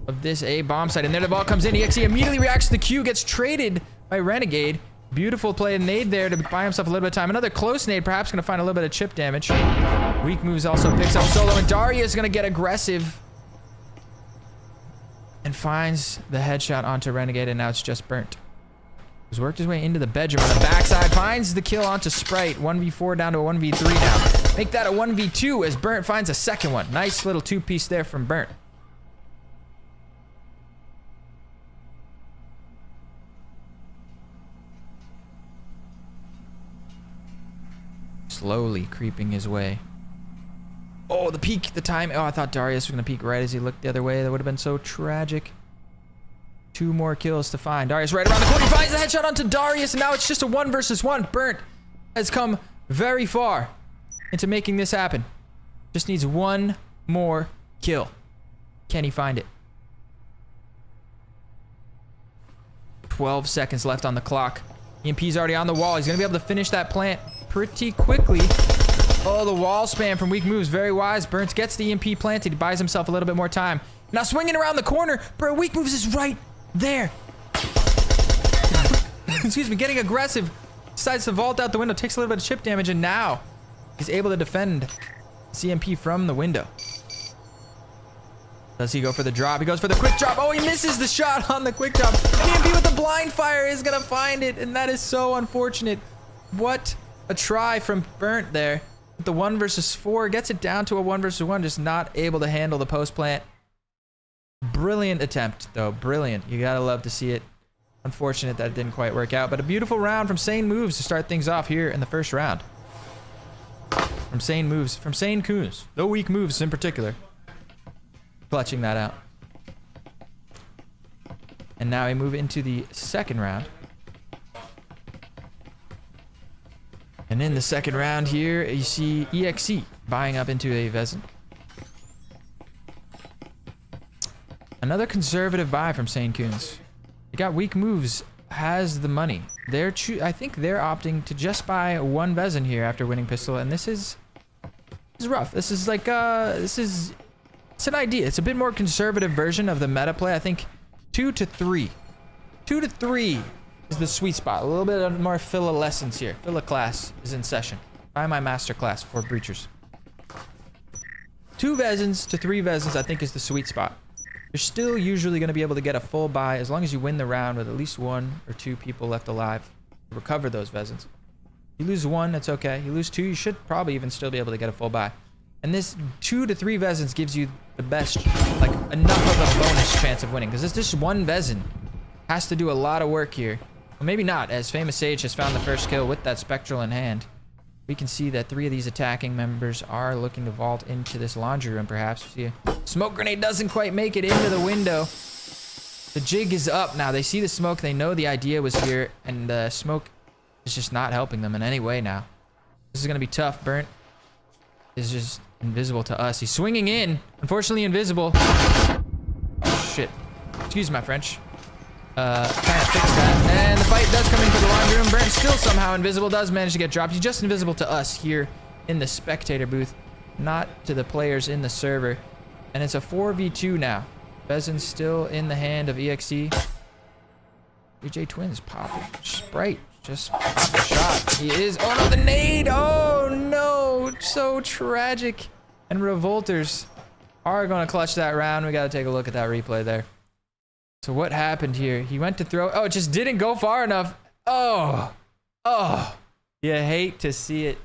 Speaker 2: of this A bomb site. And there the ball comes in. EXE immediately reacts to the Q, gets traded by Renegade. Beautiful play. Nade there to buy himself a little bit of time. Another close nade, perhaps going to find a little bit of chip damage. Weak moves also picks up solo, and Darius is going to get aggressive and finds the headshot onto Renegade, and now it's just Burnt. He's worked his way into the bedroom on the backside, finds the kill onto Sprite. 1v4 down to a 1v3 now. Make that a 1v2 as Burnt finds a second one. Nice little 2-piece there from Burnt. Slowly creeping his way. Oh, the peek, the time. Oh, I thought Darius was going to peek right as he looked the other way. That would have been so tragic. 2 more kills to find. Darius right around the corner. He finds the headshot onto Darius, and now it's just a 1 versus 1. Burnt has come very far into making this happen. Just needs 1 more kill. Can he find it? 12 seconds left on the clock. EMP's already on the wall. He's going to be able to finish that plant pretty quickly. Oh, the wall spam from Weak Moves. Very wise. Burnt gets the EMP planted. He buys himself a little bit more time. Now swinging around the corner. But Weak Moves is right there. Excuse me. Getting aggressive. Decides to vault out the window. Takes a little bit of chip damage. And now he's able to defend CMP from the window. Does he go for the drop? He goes for the quick drop. Oh, he misses the shot on the quick drop. CMP with the blind fire is going to find it. And that is so unfortunate. What a try from Burnt there. The 1 versus 4 gets it down to a 1 versus 1. Just not able to handle the post plant. Brilliant attempt, though. Brilliant. You gotta love to see it. Unfortunate that it didn't quite work out, but a beautiful round from SaneCoonS to start things off here in the first round. From SaneCoonS. No Weak Moves in particular. Clutching that out. And now we move into the second round. And in the second round here, you see EXE buying up into a Vezin. Another conservative buy from SaneCoonS. They got Weak Moves, has the money. I think they're opting to just buy 1 Vezin here after winning pistol, and this is rough. This is like it's an idea. It's a bit more conservative version of the meta play. I think 2 to 3. 2 to 3 is the sweet spot. A little bit more Phila lessons here. Phila class is in session. Buy my master class for Breachers. 2 Vezins to 3 Vezins I think is the sweet spot. You're still usually going to be able to get a full buy as long as you win the round with at least 1 or 2 people left alive to recover those Vezins. You lose 1, that's okay. You lose 2, you should probably even still be able to get a full buy. And this 2 to 3 Vezins gives you the best, like enough of a bonus chance of winning. Because this 1 Vezin has to do a lot of work here. Well, maybe not, as Famous Sage has found the first kill with that Spectral in hand. We can see that 3 of these attacking members are looking to vault into this laundry room, perhaps. See, a smoke grenade doesn't quite make it into the window. The jig is up now. They see the smoke. They know the idea was here, and the smoke is just not helping them in any way now. This is going to be tough. Burnt is just invisible to us. He's swinging in. Unfortunately, invisible. Oh, shit. Excuse my French. Trying to fix that. And the fight does come in for the laundry room. Burnt still somehow invisible. Does manage to get dropped. He's just invisible to us here in the spectator booth. Not to the players in the server. And it's a 4v2 now. Vezin still in the hand of EXE. DJ Twins popping. Sprite just popped a shot. He is. Oh no, the nade. Oh no. So tragic. And Revolters are going to clutch that round. We got to take a look at that replay there. So what happened here? He went to throw. Oh, it just didn't go far enough. Oh. Oh. You hate to see it.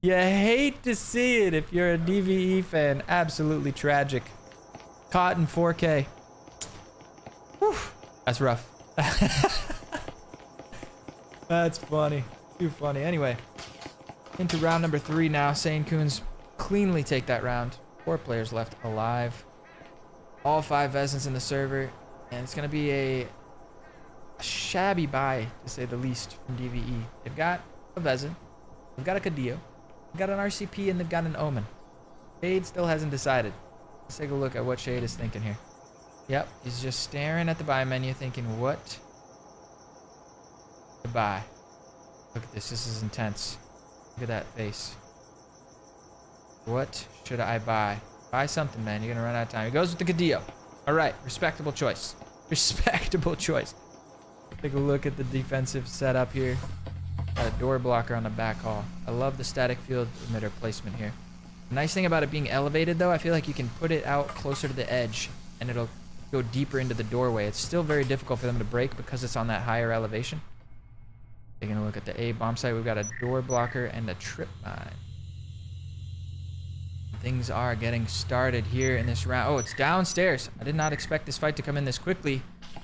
Speaker 2: You hate to see it if you're a DVE fan. Absolutely tragic. Caught in 4K. Whew. That's rough. That's funny. Too funny. Anyway, into round number 3 now. SaneCoonS cleanly take that round. 4 players left alive. All 5 Vezins in the server. And it's going to be a shabby buy, to say the least, from DVE. They've got a Vezin. They've got a Hideout. They've got an RCP, and they've got an Omen. Shade still hasn't decided. Let's take a look at what Shade is thinking here. Yep, he's just staring at the buy menu thinking, what to buy? Look at this. This is intense. Look at that face. What should I buy? Buy something, man. You're going to run out of time. He goes with the Hideout. All right, respectable choice. Respectable choice. Take a look at the defensive setup here. Got a door blocker on the back hall. I love the static field emitter placement here. The nice thing about it being elevated, though, I feel like you can put it out closer to the edge, and it'll go deeper into the doorway. It's still very difficult for them to break because it's on that higher elevation. Taking a look at the A bomb site, we've got a door blocker and a trip mine. Things are getting started here in this round. Oh, it's downstairs. I did not expect this fight to come in this quickly.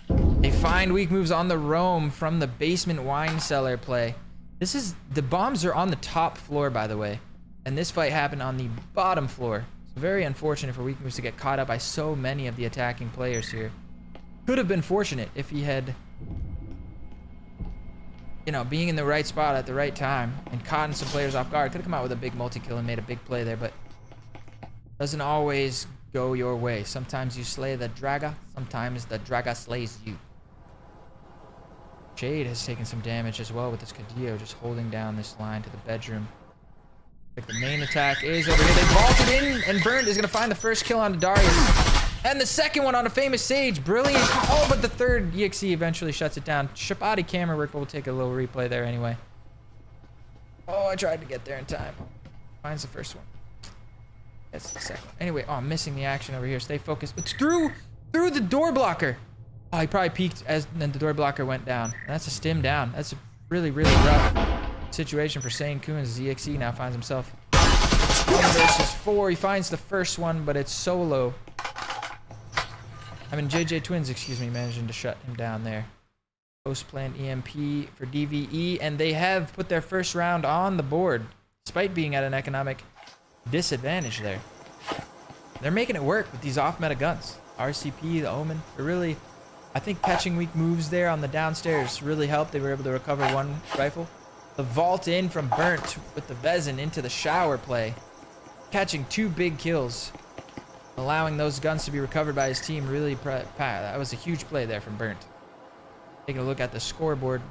Speaker 2: They find weak moves on the roam from the basement wine cellar play. This is, the bombs are on the top floor, by the way, and this fight happened on the bottom floor. It's very unfortunate for weak moves to get caught up by so many of the attacking players here. Could have been fortunate if he had, you know, being in the right spot at the right time and caught some players off guard. Could have come out with a big multi-kill and made a big play there, but doesn't always go your way. Sometimes you slay the Draga, sometimes the Draga slays you. Shade has taken some damage as well with this Hideout, just holding down this line to the bedroom. Like the main attack is over here. They vaulted in, and Burnt is going to find the first kill on Darius. And the second one on a famous Sage. Brilliant. Oh, but the third EXE eventually shuts it down. Shabadi camera work, but we'll take a little replay there anyway. Oh, I tried to get there in time. Finds the first one. That's the second one. Anyway, oh, I'm missing the action over here. Stay focused. It's through the door blocker. Oh, he probably peeked as then the door blocker went down. That's a stim down. That's a really, really rough situation for SaneCoonS. EXE now finds himself 1 versus 4. He finds the first one, but it's solo. I mean, JJ Twins, excuse me, managing to shut him down there. Post-planned EMP for DVE, and they have put their first round on the board, despite being at an economic disadvantage there. They're making it work with these off-meta guns. RCP, the Omen, they're really, I think catching weak moves there on the downstairs really helped. They were able to recover 1 rifle. The vault in from Burnt with the Vezin into the shower play, catching 2 big kills, allowing those guns to be recovered by his team. Really, that was a huge play there from Burnt. Taking a look at the scoreboard.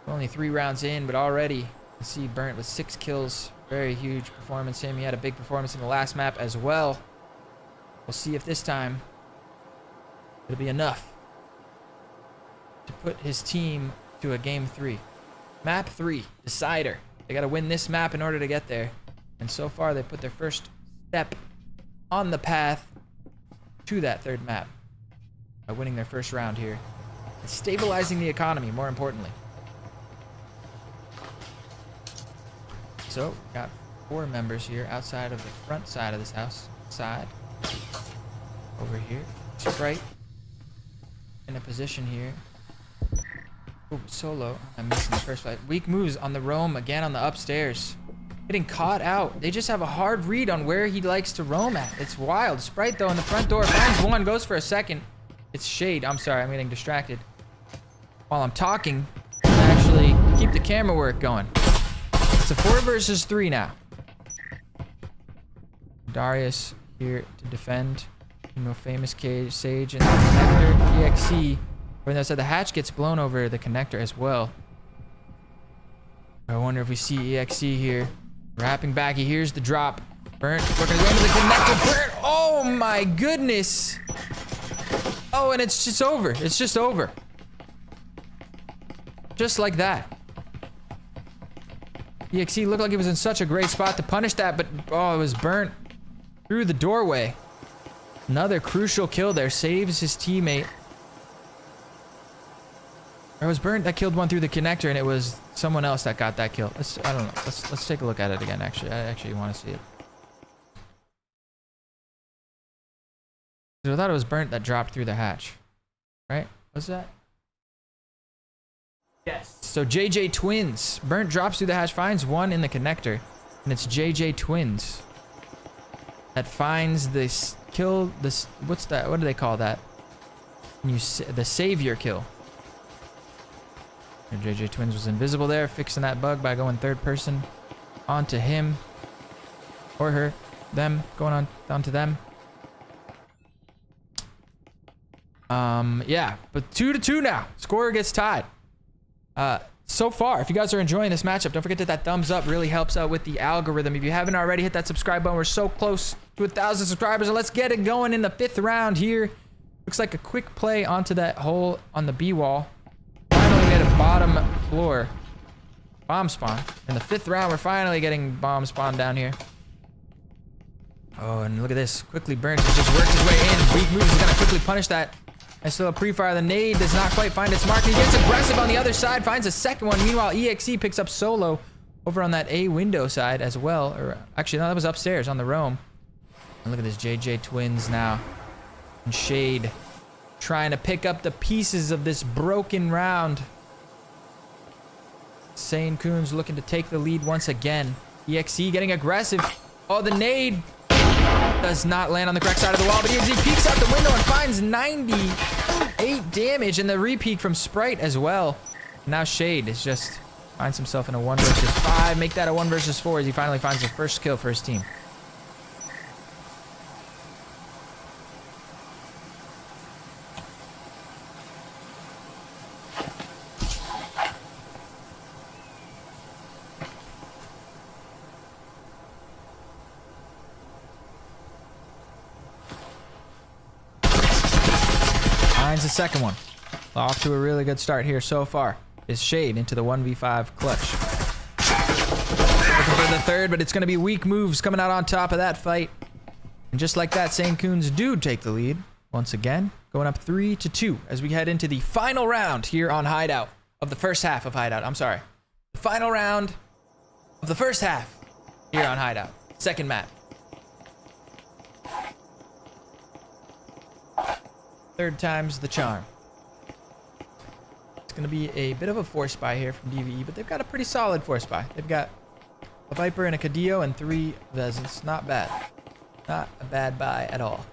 Speaker 2: We're only 3 rounds in, but already you see Burnt with 6 kills. Very huge performance. He had a big performance in the last map as well. We'll see if this time it'll be enough to put his team to a game 3. Map 3, Decider. They got to win this map in order to get there. And so far, they put their first step on the path to that 3rd map by winning their first round here. And stabilizing the economy, more importantly. So, got 4 members here outside of the front side of this house. Side. Over here. Sprite. In a position here. Ooh, solo. I'm missing the first fight. Weak moves on the roam again on the upstairs. Getting caught out. They just have a hard read on where he likes to roam at. It's wild. Sprite, though, in the front door. Finds 1. Goes for a second. It's Shade. I'm sorry. I'm getting distracted. While I'm talking, actually keep the camera work going. It's a 4 versus 3 now. Darius here to defend. You know, famous Sage and the connector. EXE. When they said the hatch gets blown over the connector as well. I wonder if we see EXE here. Wrapping back. He hears the drop. Burnt. Working his way into the connector. Burnt. Oh my goodness. Oh, and it's just over. It's just over. Just like that. EXE looked like he was in such a great spot to punish that, but oh, it was burnt through the doorway. Another crucial kill there. Saves his teammate. It was burnt that killed one through the connector, and it was someone else that got that kill. I don't know. Let's take a look at it again, actually. I actually want to see it. I thought it was burnt that dropped through the hatch. Right? What's that? Yes. So JJ Twins. Burnt drops through the hatch, finds one in the connector. And it's JJ Twins that finds this kill. This, what's that? What do they call that? The savior kill. And JJ Twins was invisible there, fixing that bug by going third person onto him. Or her. Them. Going on onto them. Yeah, but 2-2 now. Scorer gets tied. So far, if you guys are enjoying this matchup, don't forget that thumbs up really helps out with the algorithm. If you haven't already, hit that subscribe button. We're so close to 1,000 subscribers, and let's get it going in the 5th round here. Looks like a quick play onto that hole on the B wall. Finally, we had a bottom floor bomb spawn. In the 5th round, we're finally getting bomb spawn down here. Oh, and look at this. Quickly burns. He just works his way in. Weak moves is going to quickly punish that. And still a pre-fire. The nade does not quite find its mark. He gets aggressive on the other side. Finds a second one. Meanwhile, EXE picks up solo over on that A window side as well. Or actually, no, that was upstairs on the roam. And look at this JJ Twins now. And Shade trying to pick up the pieces of this broken round. SaneCoonS looking to take the lead once again. EXE getting aggressive. Oh, the nade does not land on the correct side of the wall, but EXE peeks out the window and finds 98 damage, and the repeat from Sprite as well. Now Shade is just finds himself in a 1 versus 5. Make that a 1 versus 4 as he finally finds the first kill for his team. Finds the second one. Off to a really good start here so far. Is Shade into the 1v5 clutch. Looking for the third, but it's going to be weak moves coming out on top of that fight. And just like that, SaneCoonS do take the lead once again, going up 3-2 as we head into the final round here on Hideout of the first half of Hideout. I'm sorry. The final round of the first half here on Hideout. Second map. Third time's the charm. It's going to be a bit of a force buy here from DVE, but they've got a pretty solid force buy. They've got a Viper and a Cadillo and 3 Vezins. Not bad. Not a bad buy at all.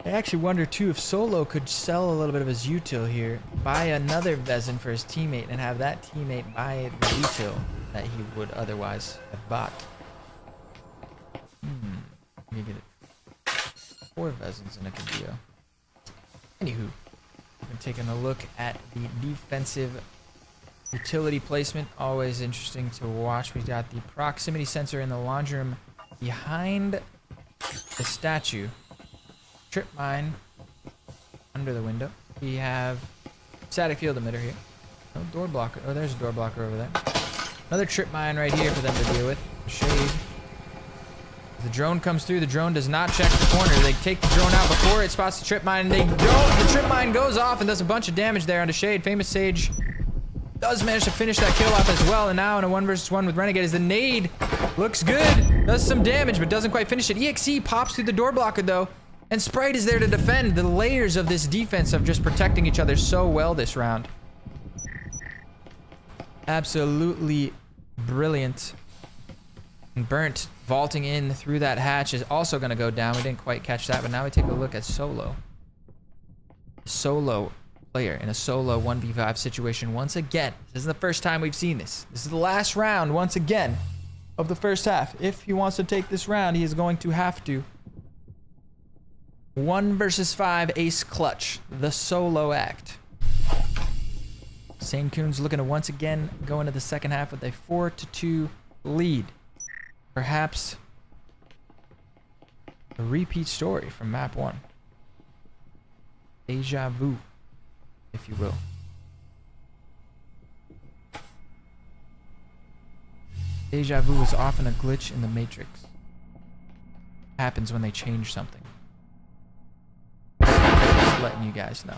Speaker 2: I actually wonder too if Solo could sell a little bit of his util here, buy another Vezin for his teammate, and have that teammate buy the util that he would otherwise have bought. Let me get it. 4 Vezins and a Cadillo. Anywho, we've been taking a look at the defensive utility placement. Always interesting to watch. We've got the proximity sensor in the laundry room behind the statue. Trip mine under the window. We have static field emitter here. No door blocker. Oh, there's a door blocker over there. Another trip mine right here for them to deal with. Shade. The drone comes through. The drone does not check the corner. They take the drone out before it spots the trip mine. And they don't. The trip mine goes off and does a bunch of damage there onto Shade. Famous Sage does manage to finish that kill off as well. And now in a 1 versus 1 with Renegade, as the nade looks good. Does some damage, but doesn't quite finish it. EXE pops through the door blocker though. And Sprite is there to defend. The layers of this defense of just protecting each other so well this round. Absolutely brilliant. And Burnt vaulting in through that hatch is also going to go down. We didn't quite catch that, but now we take a look at Solo. Solo player in a solo 1v5 situation once again. This isn't the first time we've seen this. This is the last round once again of the first half. If he wants to take this round, he is going to have to. 1 versus 5 ace clutch. The solo act. SaneCoonS looking to once again go into the second half with a 4-2 lead. Perhaps a repeat story from map 1. Deja vu, if you will. Deja vu is often a glitch in the matrix. Happens when they change something. Just letting you guys know.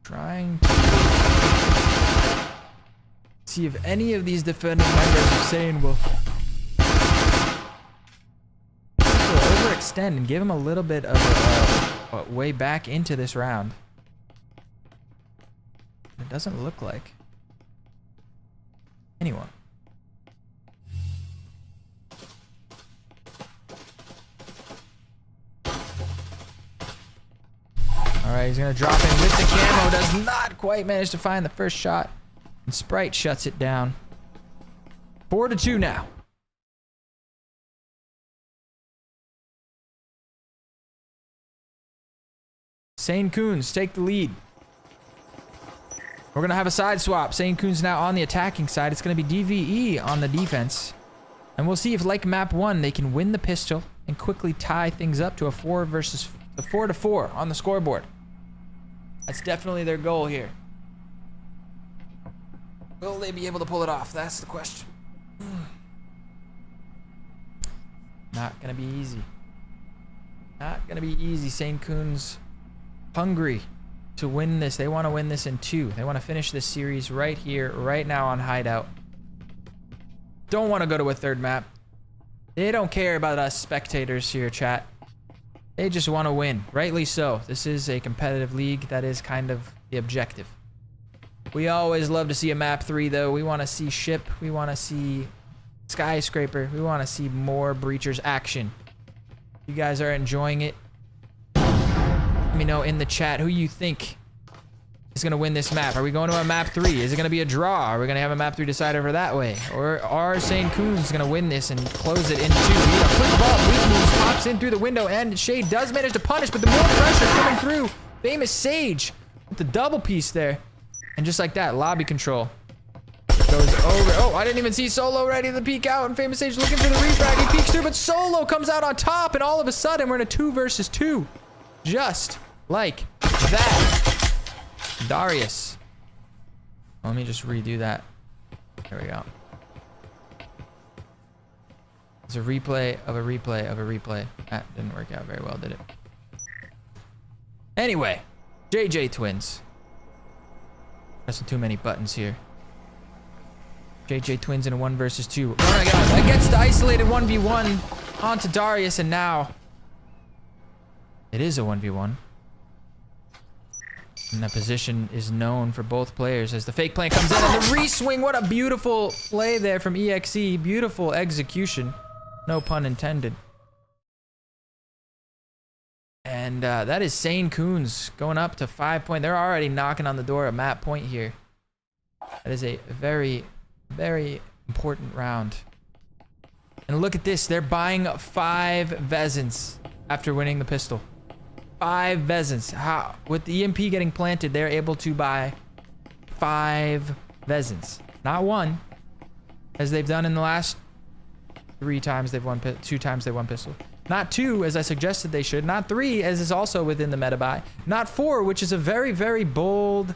Speaker 2: Trying to see if any of these defending members of Sane will overextend and give him a little bit of a way back into this round. It doesn't look like anyone. All right, he's gonna drop in with the camo. Does not quite manage to find the first shot. And Sprite shuts it down. 4-2 now. SaneCoonS take the lead. We're gonna have a side swap. SaneCoonS now on the attacking side. It's gonna be DVE on the defense. And we'll see if, like map 1, they can win the pistol and quickly tie things up to a 4-4 on the scoreboard. That's definitely their goal here. Will they be able to pull it off? That's the question. Not gonna be easy. Not gonna be easy. SaneCoonS hungry to win this. They want to win this in 2. They want to finish this series right here, right now on Hideout. Don't want to go to a third map. They don't care about us spectators here, chat. They just want to win. Rightly so. This is a competitive league. That is kind of the objective. We always love to see a map 3, though. We want to see ship. We want to see skyscraper. We want to see more breachers action. You guys are enjoying it. Let me know in the chat who you think is going to win this map. Are we going to a map 3? Is it going to be a draw? Are we going to have a map 3 decide over that way? Or are SaneCoonS going to win this and close it in 2? A quick ball, weak moves, pops in through the window, and Shade does manage to punish, but the more pressure coming through. Famous Sage with the double piece there. And just like that, lobby control goes over. Oh, I didn't even see Solo ready to peek out, and Famous Sage looking for the refrag. He peeks through, but Solo comes out on top, and all of a sudden we're in a 2 versus 2. Just like that. Darius. Let me just redo that. There we go. It's a replay of a replay of a replay. That didn't work out very well, did it? Anyway, JJ Twins. Pressing too many buttons here. JJ Twins in a 1 versus 2. Oh my god, that gets the isolated 1v1 onto Darius, and now it is a 1v1. And that position is known for both players as the fake plan comes in and the re-swing. What a beautiful play there from EXE. Beautiful execution. No pun intended. And that is SaneCoonS going up to 5 point. They're already knocking on the door of map point here. That is a very, very important round. And look at this. They're buying 5 Vezins after winning the pistol. 5 Vezins. How? With the EMP getting planted, they're able to buy 5 Vezins. Not 1, as they've done in the last 3 times they've won, 2 times they won pistol. Not 2, as I suggested they should. Not 3, as is also within the meta buy. Not 4, which is a very, very bold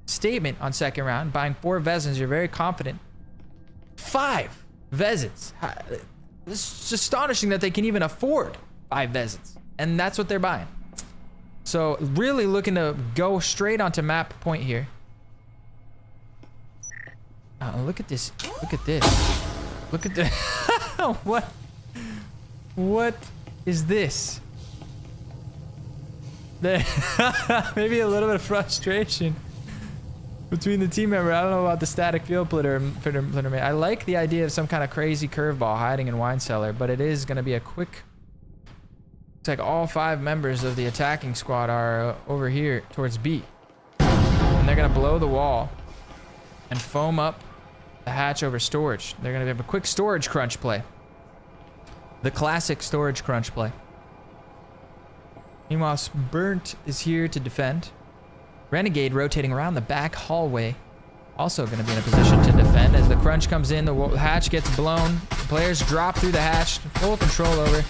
Speaker 2: statement on second round. Buying 4 Vezins, you're very confident. 5 Vezins. It's astonishing that they can even afford 5 Vezins. And that's what they're buying. So really looking to go straight onto map point here. Look at this. Look at this. Look at this. What is this? Maybe a little bit of frustration between the team member. I don't know about the static field splitter. I like the idea of some kind of crazy curveball hiding in wine cellar, but it is going to be a quick. It's like all 5 members of the attacking squad are over here towards B. And they're going to blow the wall and foam up the hatch over storage. They're going to have a quick storage crunch play. The classic storage crunch play. Meanwhile, Burnt is here to defend. Renegade rotating around the back hallway. Also going to be in a position to defend. As the crunch comes in, the hatch gets blown. The players drop through the hatch. Full control over.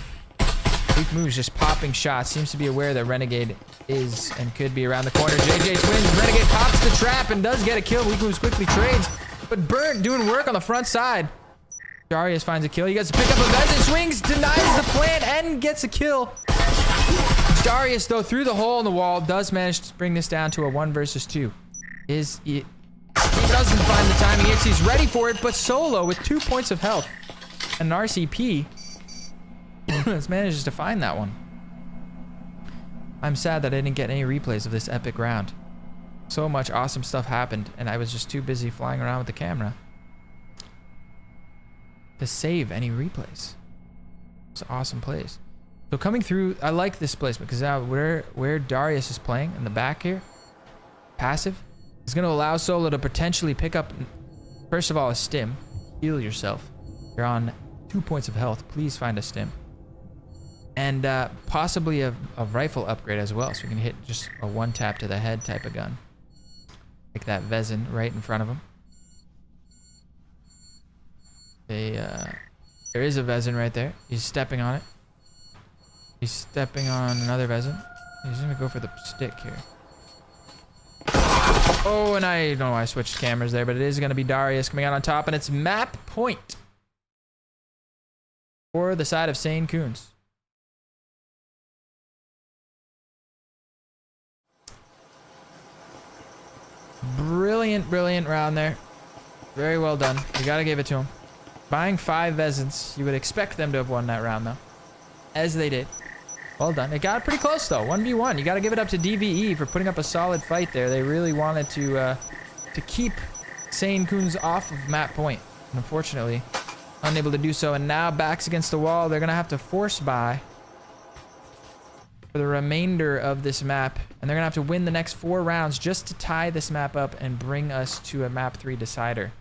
Speaker 2: Weak moves, just popping shots. Seems to be aware that Renegade is and could be around the corner. JJ Twins, Renegade pops the trap and does get a kill. Weak moves quickly trades, but Burnt doing work on the front side. Darius finds a kill. He gets to pick up a Vezin, swings, denies the plant, and gets a kill. Darius, though, through the hole in the wall, does manage to bring this down to a 1 versus 2. He doesn't find the timing. He's ready for it, but Solo with 2 points of health and an RCP manages to find that one. I'm sad that I didn't get any replays of this epic round. So much awesome stuff happened, and I was just too busy flying around with the camera to save any replays. It's awesome plays. So coming through, I like this placement because now where Darius is playing in the back here, passive, is going to allow Solo to potentially pick up, first of all, a stim. Heal yourself. You're on 2 points of health. Please find a stim. And possibly a rifle upgrade as well, so we can hit just a 1-tap to the head type of gun. Like that Vezin right in front of him. There is a Vezin right there. He's stepping on it. He's stepping on another Vezin. He's gonna go for the stick here. Oh, and I don't know why I switched cameras there, but it is gonna be Darius coming out on top, and it's map point for the side of SaneCoonS. Brilliant, brilliant round there. Very well done. You gotta give it to him. Buying 5 Vezins. You would expect them to have won that round, though. As they did. Well done. It got pretty close, though. 1v1. You gotta give it up to DVE for putting up a solid fight there. They really wanted to keep SaneCoonS off of map point. And unfortunately, unable to do so. And now backs against the wall. They're gonna have to force buy for the remainder of this map, and they're gonna have to win the next 4 rounds just to tie this map up and bring us to a map 3 decider,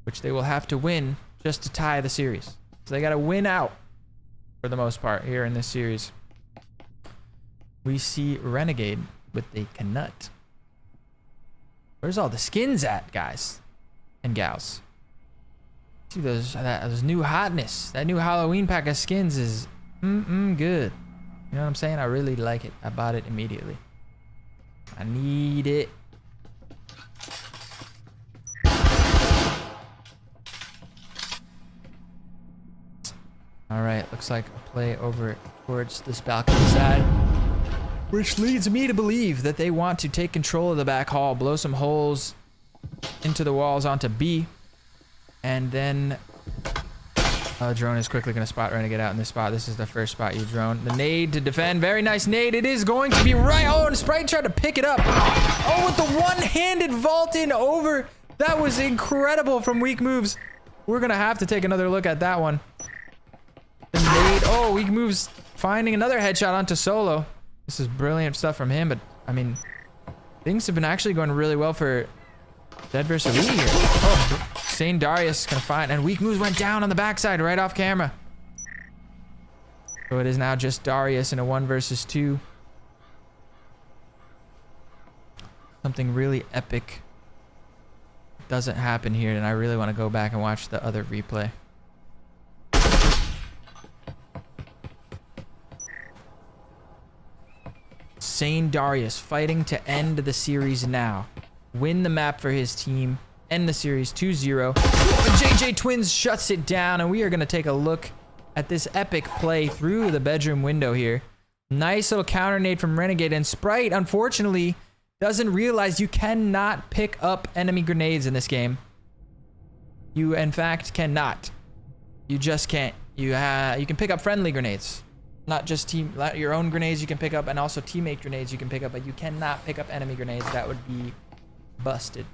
Speaker 2: which they will have to win just to tie the series. So they gotta win out for the most part here in this series. We see Renegade with the Knut. Where's all the skins at, guys and gals? See those new hotness. That new Halloween pack of skins is good. You know what I'm saying? I really like it. I bought it immediately. I need it. All right, looks like a play over towards this balcony side, which leads me to believe that they want to take control of the back hall, blow some holes into the walls onto B, and then drone is quickly going to spot Renegade out in this spot. This is the first spot you drone. The nade to defend. Very nice nade. It is going to be right. Oh, and Sprite tried to pick it up. Oh, with the one-handed vault in over. That was incredible from Weak Moves. We're going to have to take another look at that one. The nade. Oh, Weak Moves finding another headshot onto Solo. This is brilliant stuff from him, but, I mean, things have been actually going really well for DEADVERSES here. Oh, Sane Darius gonna find, and Weak Moves went down on the backside right off camera. So it is now just Darius in a 1 versus 2. Something really epic doesn't happen here, and I really want to go back and watch the other replay. Sane Darius fighting to end the series now. Win the map for his team. End the series 2-0. But JJ Twins shuts it down, and we are going to take a look at this epic play through the bedroom window here. Nice little counter nade from Renegade, and Sprite, unfortunately, doesn't realize you cannot pick up enemy grenades in this game. You, in fact, cannot. You just can't. You can pick up friendly grenades. Not just your own grenades you can pick up, and also teammate grenades you can pick up, but you cannot pick up enemy grenades. That would be busted.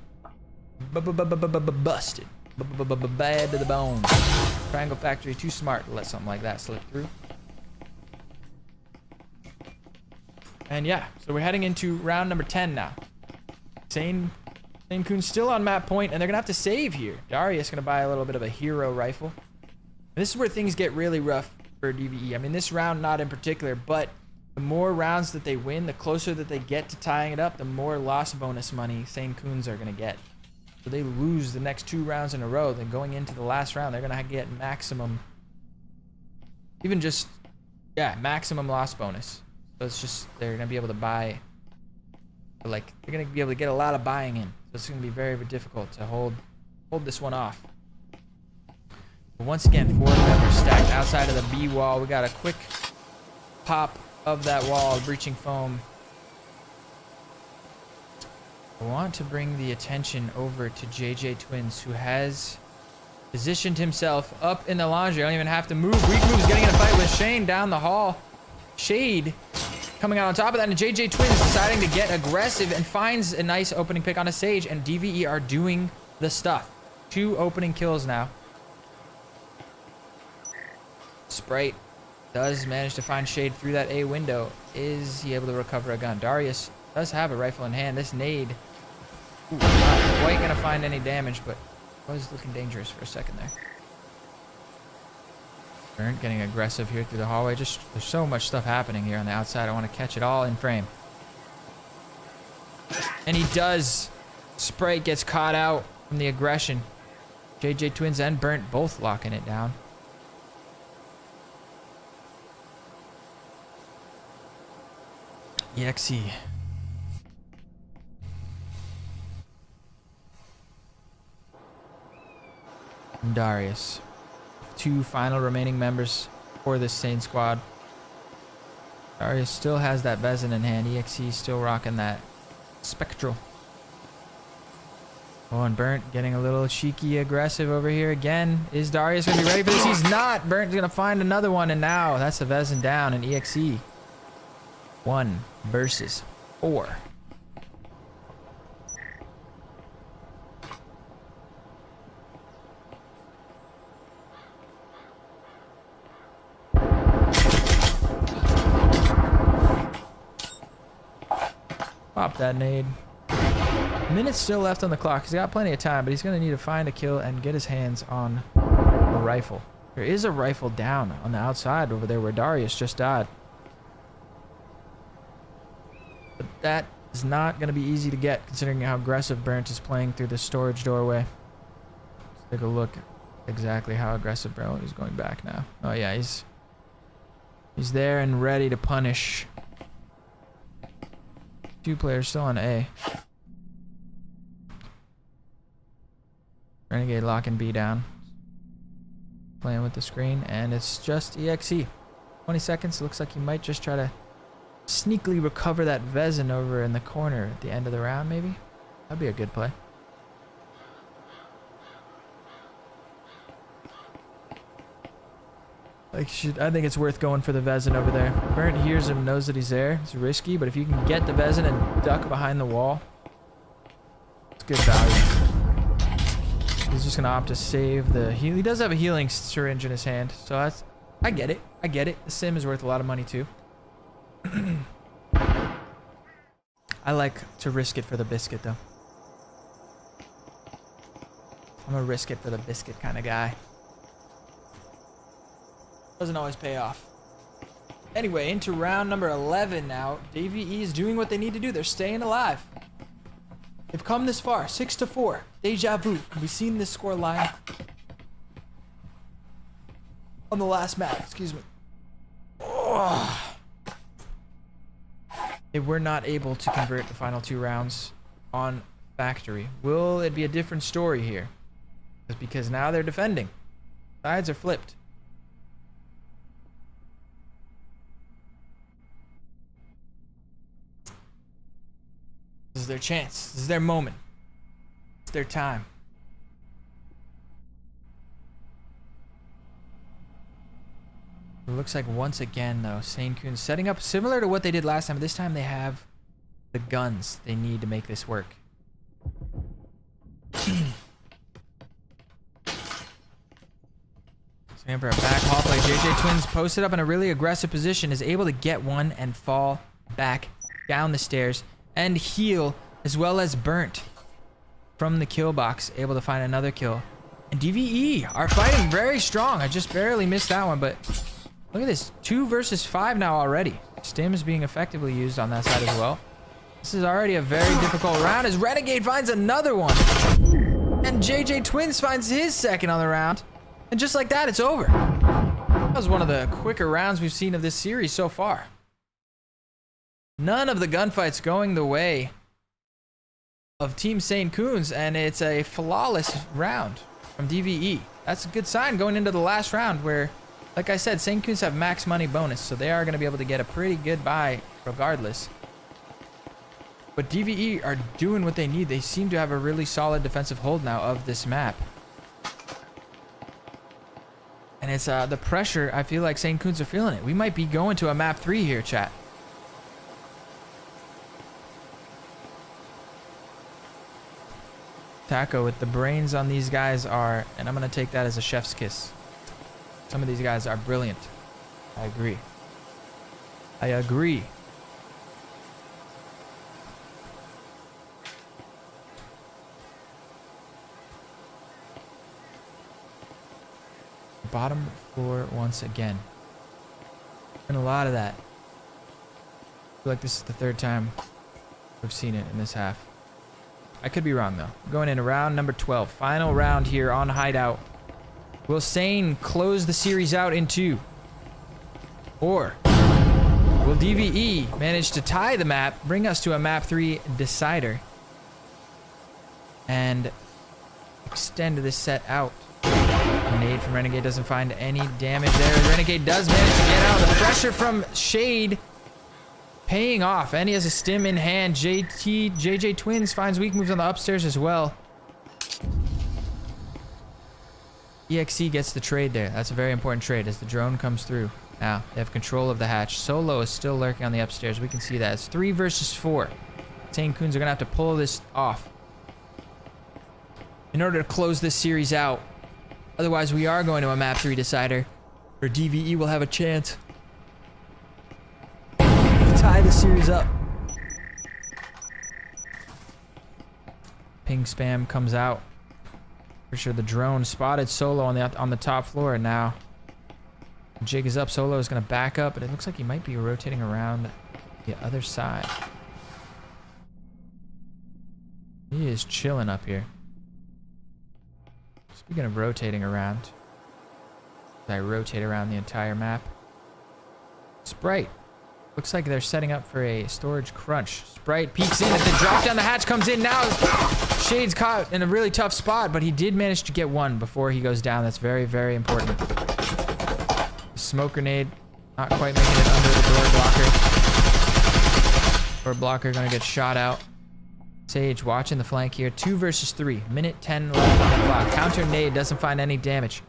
Speaker 2: Busted. Bad to the bone. Triangle Factory too smart to let something like that slip through. And yeah, so we're heading into round number 10 now. SaneCoonS still on map point, and they're gonna have to save here. Darius gonna buy a little bit of a hero rifle. And this is where things get really rough for DVE. I mean, this round not in particular, but the more rounds that they win, the closer that they get to tying it up, the more loss bonus money SaneCoonS are gonna get. So they lose the next 2 rounds in a row, then going into the last round, they're gonna get maximum, even just Yeah, maximum loss bonus. So it's just, they're gonna be able to buy, like, they're gonna be able to get a lot of buying in. So it's gonna be very, very difficult to hold this one off. But once again, 4 members stacked outside of the B wall. We got a quick pop of that wall, breaching foam. I want to bring the attention over to JJ-Twins, who has positioned himself up in the laundry. I don't even have to move. Weak Move is getting in a fight with Shane down the hall. Shade coming out on top of that, and JJ-Twins deciding to get aggressive and finds a nice opening pick on a Sage, and DVE are doing the stuff. 2 opening kills now. Sprite does manage to find Shade through that A window. Is he able to recover a gun? Darius does have a rifle in hand. This nade, ooh, not quite gonna find any damage, but was looking dangerous for a second there. Burnt getting aggressive here through the hallway. Just, there's so much stuff happening here on the outside. I want to catch it all in frame. And he does. Sprite gets caught out from the aggression. JJ-Twins and Burnt both locking it down. EXE. And Darius. 2 final remaining members for this Sane squad. Darius still has that Vezin in hand. EXE still rocking that Spectral. Oh, and Burnt getting a little cheeky aggressive over here again. Is Darius going to be ready for this? He's not. Burnt's going to find another one, and now that's the Vezin down, and EXE 1 versus 4. Pop that nade. Minutes still left on the clock. He's got plenty of time, but he's going to need to find a kill and get his hands on a rifle. There is a rifle down on the outside over there where Darius just died. But that is not going to be easy to get, considering how aggressive Burnt is playing through the storage doorway. Let's take a look at exactly how aggressive Burnt is going back now. Oh yeah, he's there and ready to punish. 2 players still on A. Renegade locking B down. Playing with the screen, and it's just EXE. 20 seconds. Looks like he might just try to sneakily recover that Vezin over in the corner at the end of the round, maybe? That'd be a good play. I think it's worth going for the Vezin over there. Burnt hears him, knows that he's there. It's risky, but if you can get the Vezin and duck behind the wall, it's good value. He's just gonna opt to save the heal. He does have a healing syringe in his hand, so that's, I get it. I get it. The sim is worth a lot of money too. I like to risk it for the biscuit though. I'm a risk it for the biscuit kind of guy. Doesn't always pay off. Anyway, into round number 11 now. DVE is doing what they need to do. They're staying alive. They've come this far. 6-4. Deja vu. We've seen this score line on the last map. Excuse me. Oh. They were not able to convert the final 2 rounds on Factory. Will it be a different story here? It's because now they're defending. Sides are flipped. This is their chance. This is their moment. It's their time. It looks like once again, though, SaneCoonS setting up similar to what they did last time. This time they have the guns they need to make this work. For a back hall play. JJ-Twins posted up in a really aggressive position, is able to get one and fall back down the stairs and heal, as well as Burnt from the kill box, able to find another kill. And DVE are fighting very strong. I just barely missed that one, but look at this. 2 versus 5 now already. Stims being effectively used on that side as well. This is already a very difficult round as Renegade finds another one. And JJ-Twins finds his second on the round. And just like that, it's over. That was one of the quicker rounds we've seen of this series so far. None of the gunfights going the way of Team SaneCoonS, and it's a flawless round from DVE. That's a good sign going into the last round where, like I said, SaneCoonS have max money bonus, so they are going to be able to get a pretty good buy regardless. But DVE are doing what they need. They seem to have a really solid defensive hold now of this map. And it's the pressure, I feel like SaneCoonS are feeling it. We might be going to a map 3 here, chat. Taco with the brains on these guys are, and I'm going to take that as a chef's kiss. Some of these guys are brilliant. I agree. I agree. Bottom floor once again. And a lot of that. I feel like this is the third time we've seen it in this half. I could be wrong though. Going into round number 12. Final round here on Hideout. Will Sane close the series out in 2? Or will DVE manage to tie the map, bring us to a map 3 decider, and extend this set out? Nade from Renegade doesn't find any damage there. Renegade does manage to get out. The pressure from Shade paying off, and he has a stim in hand. JJ Twins finds weak moves on the upstairs as well. EXE gets the trade there. That's a very important trade as the drone comes through. Now they have control of the hatch. Solo is still lurking on the upstairs. We can see that. It's 3 versus 4. SaneCoonS are gonna have to pull this off in order to close this series out. Otherwise, we are going to a map 3 decider where DVE will have a chance to tie the series up. Ping spam comes out. For sure, the drone spotted Solo on the top floor, and now jig is up. Solo is going to back up, but it looks like he might be rotating around the other side. He is chilling up here. Speaking of rotating around, I rotate around the entire map. Sprite. Looks like they're setting up for a storage crunch. Sprite peeks in. If the drop down the hatch comes in now, Shade's caught in a really tough spot, but he did manage to get one before he goes down. That's very, very important. Smoke grenade, not quite making it under the door blocker. Door blocker gonna get shot out. Sage watching the flank here. 2 versus 3. Minute 10 left on the clock. Counter nade doesn't find any damage.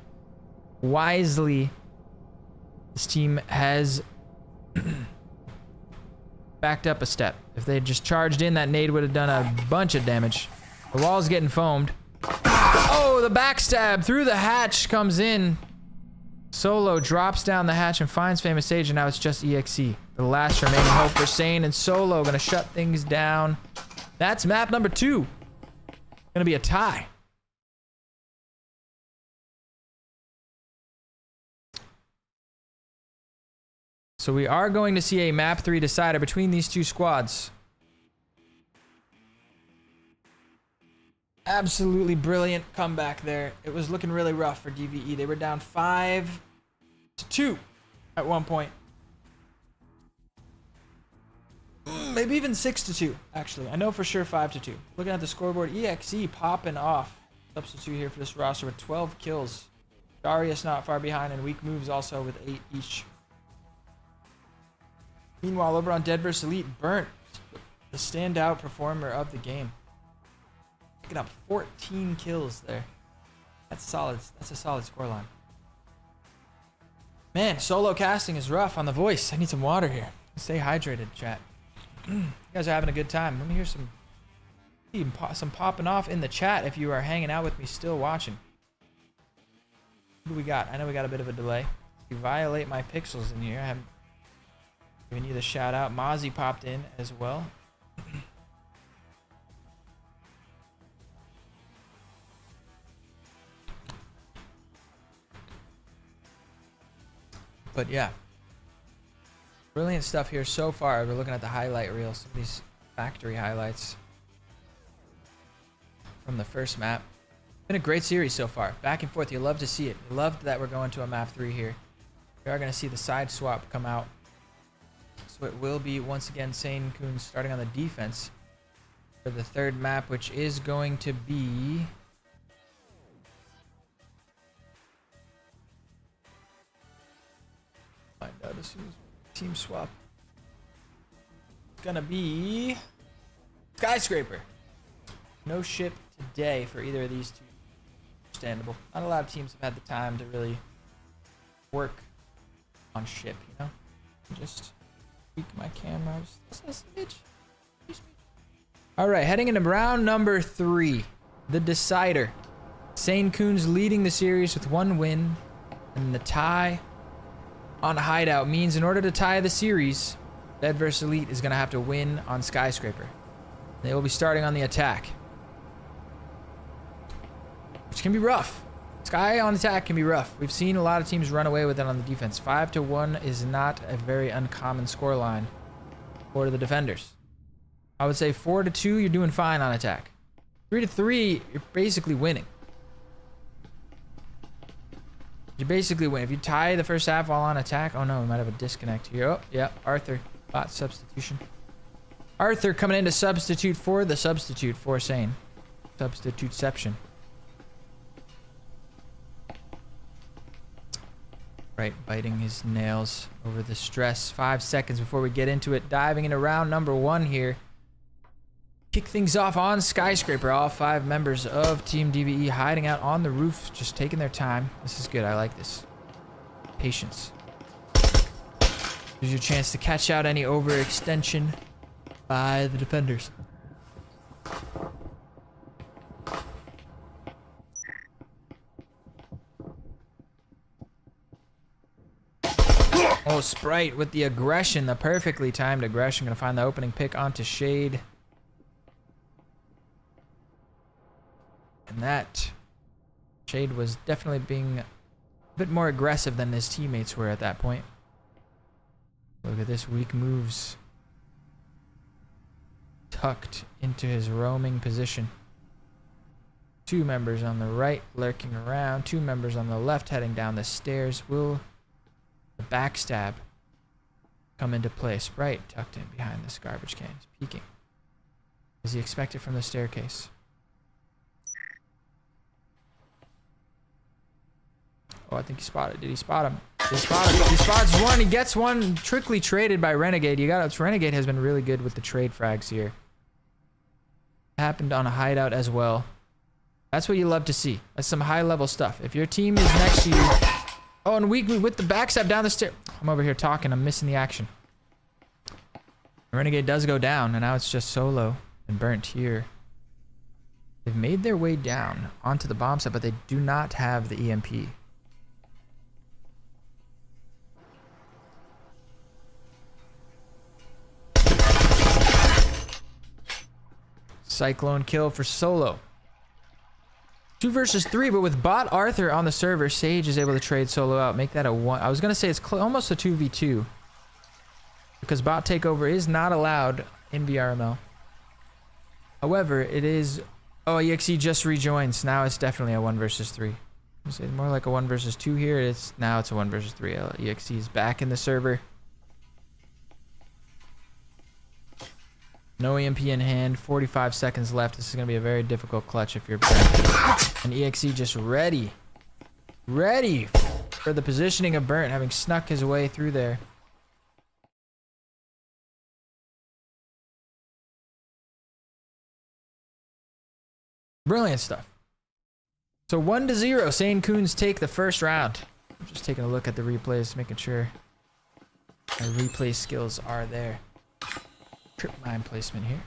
Speaker 2: Wisely, this team has backed up a step. If they had just charged in, that nade would have done a bunch of damage. The wall's getting foamed. Oh, the backstab through the hatch comes in. Solo drops down the hatch and finds Famous Sage, and now it's just EXE. The last remaining hope for Sane, and Solo gonna shut things down. That's map number 2. Gonna be a tie. So we are going to see a map 3 decider between these two squads. Absolutely brilliant comeback there. It was looking really rough for DVE. They were down 5-2 at one point. Maybe even 6-2, actually. I know for sure 5-2. Looking at the scoreboard, EXE popping off. Substitute here for this roster with 12 kills. Darius not far behind, and weak moves also with 8 each. Meanwhile, over on DEADVERSES Elite, Burnt, the standout performer of the game. Picking up 14 kills there. That's solid. That's a solid scoreline. Man, solo casting is rough on the voice. I need some water here. Stay hydrated, chat. You guys are having a good time. Let me hear some popping off in the chat if you are hanging out with me still watching. What do we got? I know we got a bit of a delay. You violate my pixels in here. I haven't given you the shout out. Mozzie popped in as well. But yeah, brilliant stuff here so far. We're looking at the highlight reel, some of these factory highlights from the first map. Been a great series so far. Back and forth. You love to see it. You loved that we're going to a map 3 here. We are going to see the side swap come out. So it will be, once again, SaneCoonS starting on the defense for the third map, which is going to be... Find out as soon as team swap. It's going to be... Skyscraper. No ship today for either of these two. Understandable. Not a lot of teams have had the time to really work on ship, you know? Just tweak my camera. Just a smidge. All right, heading into round number 3, the decider. SaneCoonS leading the series with 1 win, and the tie on Hideout means in order to tie the series, DEADVERSES Elite is going to have to win on Skyscraper. They will be starting on the attack, which can be rough. Sky on attack can be rough. We've seen a lot of teams run away with it on the defense. 5-1 is not a very uncommon scoreline for the defenders. I would say 4-2, you're doing fine on attack. 3-3, you're basically winning. You basically win. If you tie the first half while on attack, oh no, we might have a disconnect here. Oh, yeah, Arthur, bot substitution. Arthur coming in to substitute for the substitute for Sane. Substituteception. Right, biting his nails over the stress. 5 seconds before we get into it. Diving into round number 1 here. Kick things off on Skyscraper. All 5 members of Team DVE hiding out on the roof, just taking their time. This is good. I like this. Patience. Here's your chance to catch out any overextension by the defenders. Oh, Sprite with the aggression, the perfectly timed aggression. Gonna find the opening pick onto Shade. And that Shade was definitely being a bit more aggressive than his teammates were at that point. Look at this, weak moves. Tucked into his roaming position. 2 members on the right lurking around. 2 members on the left heading down the stairs. Will the backstab come into play? Sprite tucked in behind this garbage can. He's peeking. Is he expected from the staircase? Oh, I think he spotted. Did he spot him? He spotted him. He spots one. He gets one. Trickly traded by Renegade. Renegade has been really good with the trade frags here. Happened on a Hideout as well. That's what you love to see. That's some high level stuff. If your team is next to you. Oh, and weak with the backstab down the stair. I'm over here talking. I'm missing the action. Renegade does go down, and now it's just Solo and Burnt here. They've made their way down onto the bomb site, but they do not have the EMP. Cyclone kill for Solo. 2 versus 3, but with bot Arthur on the server, Sage is able to trade Solo out. Make that a 1. I was going to say it's almost a 2v2. Because bot takeover is not allowed in VRML. However, it is... Oh, EXE just rejoins. Now it's definitely a 1 versus 3. It's more like a 1 versus 2 here. Now it's a 1 versus 3. EXE is back in the server. No EMP in hand, 45 seconds left. This is going to be a very difficult clutch if you're Burnt. And EXE just ready for the positioning of Burnt, having snuck his way through there. Brilliant stuff. So 1-0, SaneCoonS take the first round. I'm just taking a look at the replays, making sure my replay skills are there. Trip mine placement here.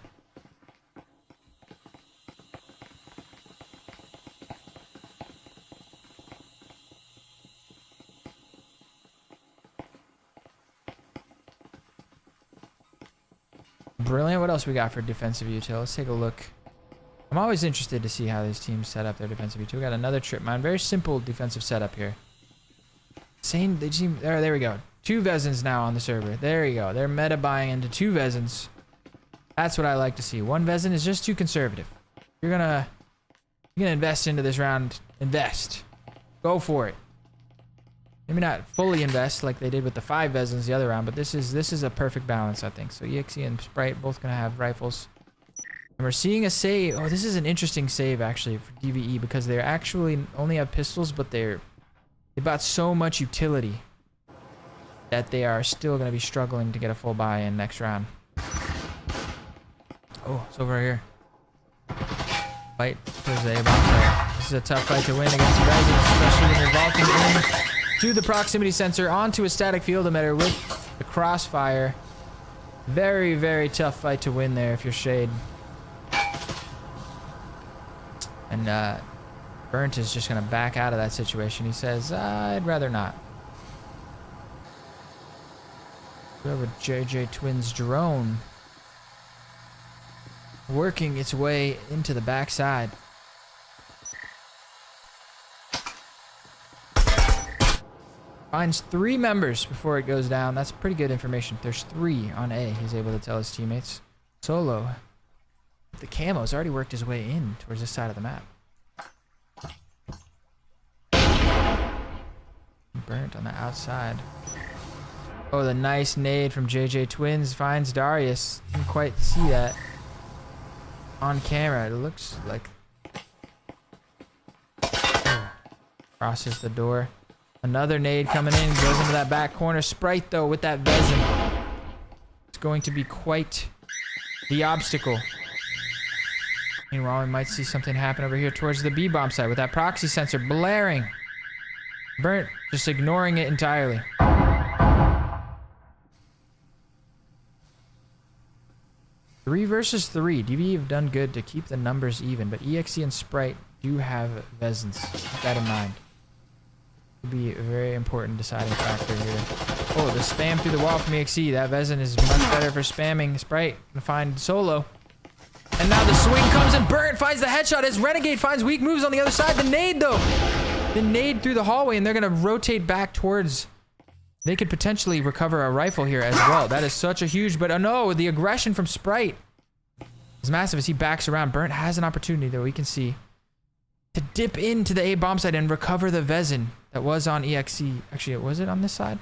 Speaker 2: Brilliant. What else we got for defensive util? Let's take a look. I'm always interested to see how these teams set up their defensive util. We got another trip mine. Very simple defensive setup here. Sane, they seem there we go. 2 Vezins now on the server. There you go. They're meta buying into 2 Vezins. That's what I like to see. 1 Vezin is just too conservative. You're gonna invest into this round. Invest. Go for it. Maybe not fully invest like they did with the 5 Vezins the other round, but this is a perfect balance, I think. So EXE and Sprite both gonna have rifles. And we're seeing a save. Oh, this is an interesting save actually for DVE because they actually only have pistols, but they bought so much utility that they are still gonna be struggling to get a full buy-in next round. Oh, it's over here. Fight towards the A-bomb site. This is a tough fight to win against Vezins, especially when you're vaulting in to the proximity sensor onto a static field emitter with the crossfire. Very, very tough fight to win there if you're Shade. And Burnt is just gonna back out of that situation. He says, I'd rather not. We have a JJ Twins drone working its way into the backside. Finds 3 members before it goes down. That's pretty good information. There's 3 on A. He's able to tell his teammates. Solo, the camo's already worked his way in towards this side of the map. Burnt on the outside. Oh, the nice nade from JJ Twins finds Darius. Didn't quite see that on camera. It looks like... Oh. Crosses the door. Another nade coming in, goes into that back corner. Sprite, though, with that Vezin. It's going to be quite the obstacle. Meanwhile, we might see something happen over here towards the B-bomb site with that proxy sensor blaring. Burnt, just ignoring it entirely. 3 versus 3. DVE have done good to keep the numbers even, but EXE and Sprite do have Vezins. Keep that in mind. Be a very important deciding factor here. Oh, the spam through the wall from EXE. That Vezin is much better for spamming. Sprite gonna find Solo. And now the swing comes and Burnt finds the headshot as Renegade finds weak moves on the other side. The nade, though. The nade through the hallway, and they're gonna rotate back towards... They could potentially recover a rifle here as well. That is such a huge... But oh no, the aggression from Sprite is massive as he backs around. Burnt has an opportunity, though, we can see, to dip into the A bomb site and recover the Vezin that was on EXE. Actually, was it on this side?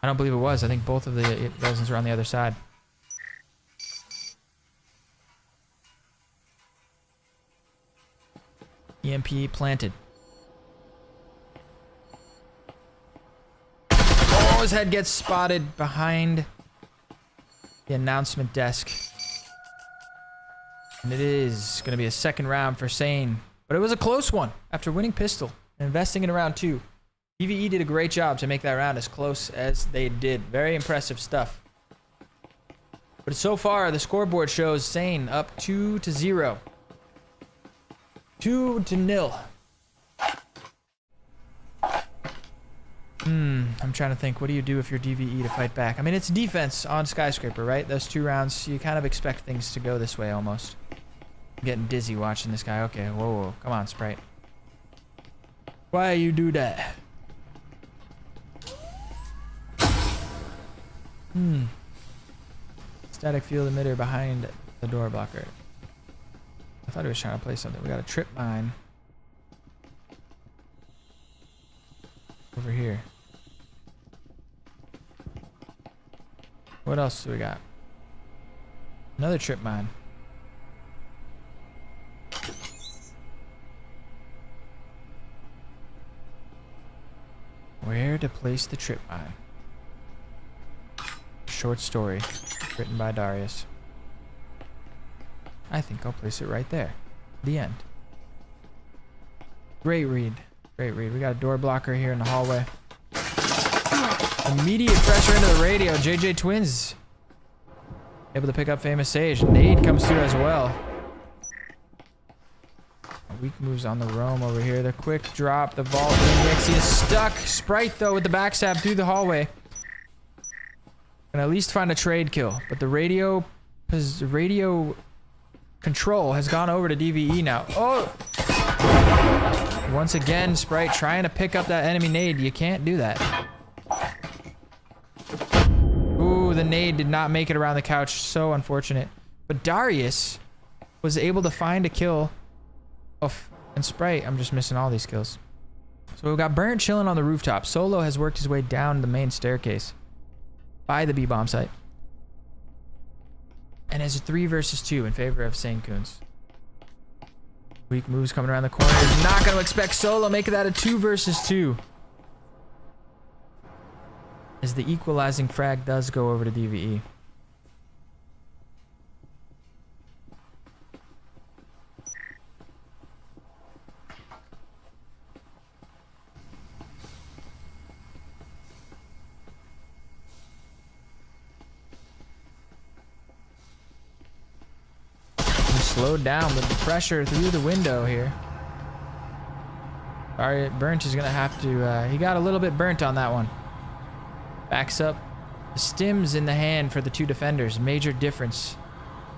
Speaker 2: I don't believe it was. I think both of the Vezins were on the other side. EMP planted. Oh, his head gets spotted behind the announcement desk. And it is going to be a second round for Sane. But it was a close one after winning pistol and investing in round 2. DVE did a great job to make that round as close as they did. Very impressive stuff. But so far, the scoreboard shows Sane up 2-0. 2-0. I'm trying to think. What do you do if you're DVE to fight back? I mean, it's defense on Skyscraper, right? Those 2 rounds, you kind of expect things to go this way almost. I'm getting dizzy watching this guy. Okay, whoa. Come on, Sprite. Why you do that? Static field emitter behind the door blocker. I thought he was trying to play something. We got a trip mine over here. What else do we got? Another trip mine. Where to place the trip mine? Short story written by Darius. I think I'll place it right there. The end. Great read. Great read. We got a door blocker here in the hallway. Immediate pressure into the radio. JJ Twins able to pick up Famous Sage. Nade comes through as well. Weak moves on the roam over here. The quick drop. The vault. He is stuck. Sprite, though, with the backstab through the hallway. Can at least find a trade kill. But the radio control has gone over to DVE now. Oh! Once again, Sprite trying to pick up that enemy nade. You can't do that. Ooh, the nade did not make it around the couch. So unfortunate. But Darius was able to find a kill. Oh, and Sprite, I'm just missing all these kills. So we've got Burnt chilling on the rooftop. Solo has worked his way down the main staircase by the B-bomb site. And it's a 3 versus 2 in favor of SaneCoonS. Weak moves coming around the corner. He's not going to expect Solo. Make that a 2 versus 2. As the equalizing frag does go over to DVE. Slowed down with the pressure through the window here. Sorry, Burnt is gonna have to, he got a little bit burnt on that one. Backs up. The stims in the hand for the 2 defenders. Major difference.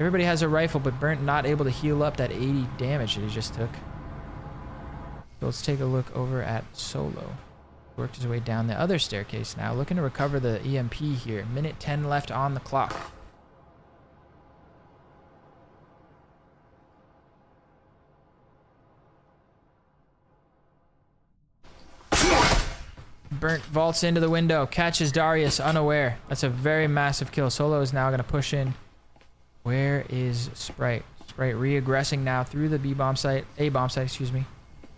Speaker 2: Everybody has a rifle, but Burnt not able to heal up that 80 damage that he just took. So let's take a look over at Solo. Worked his way down the other staircase now. Looking to recover the EMP here. Minute 10 left on the clock. Burnt vaults into the window, catches Darius unaware. That's a very massive kill. Solo is now going to push in. Where is Sprite? Sprite re-aggressing now through the B-bomb site, A-bomb site, excuse me,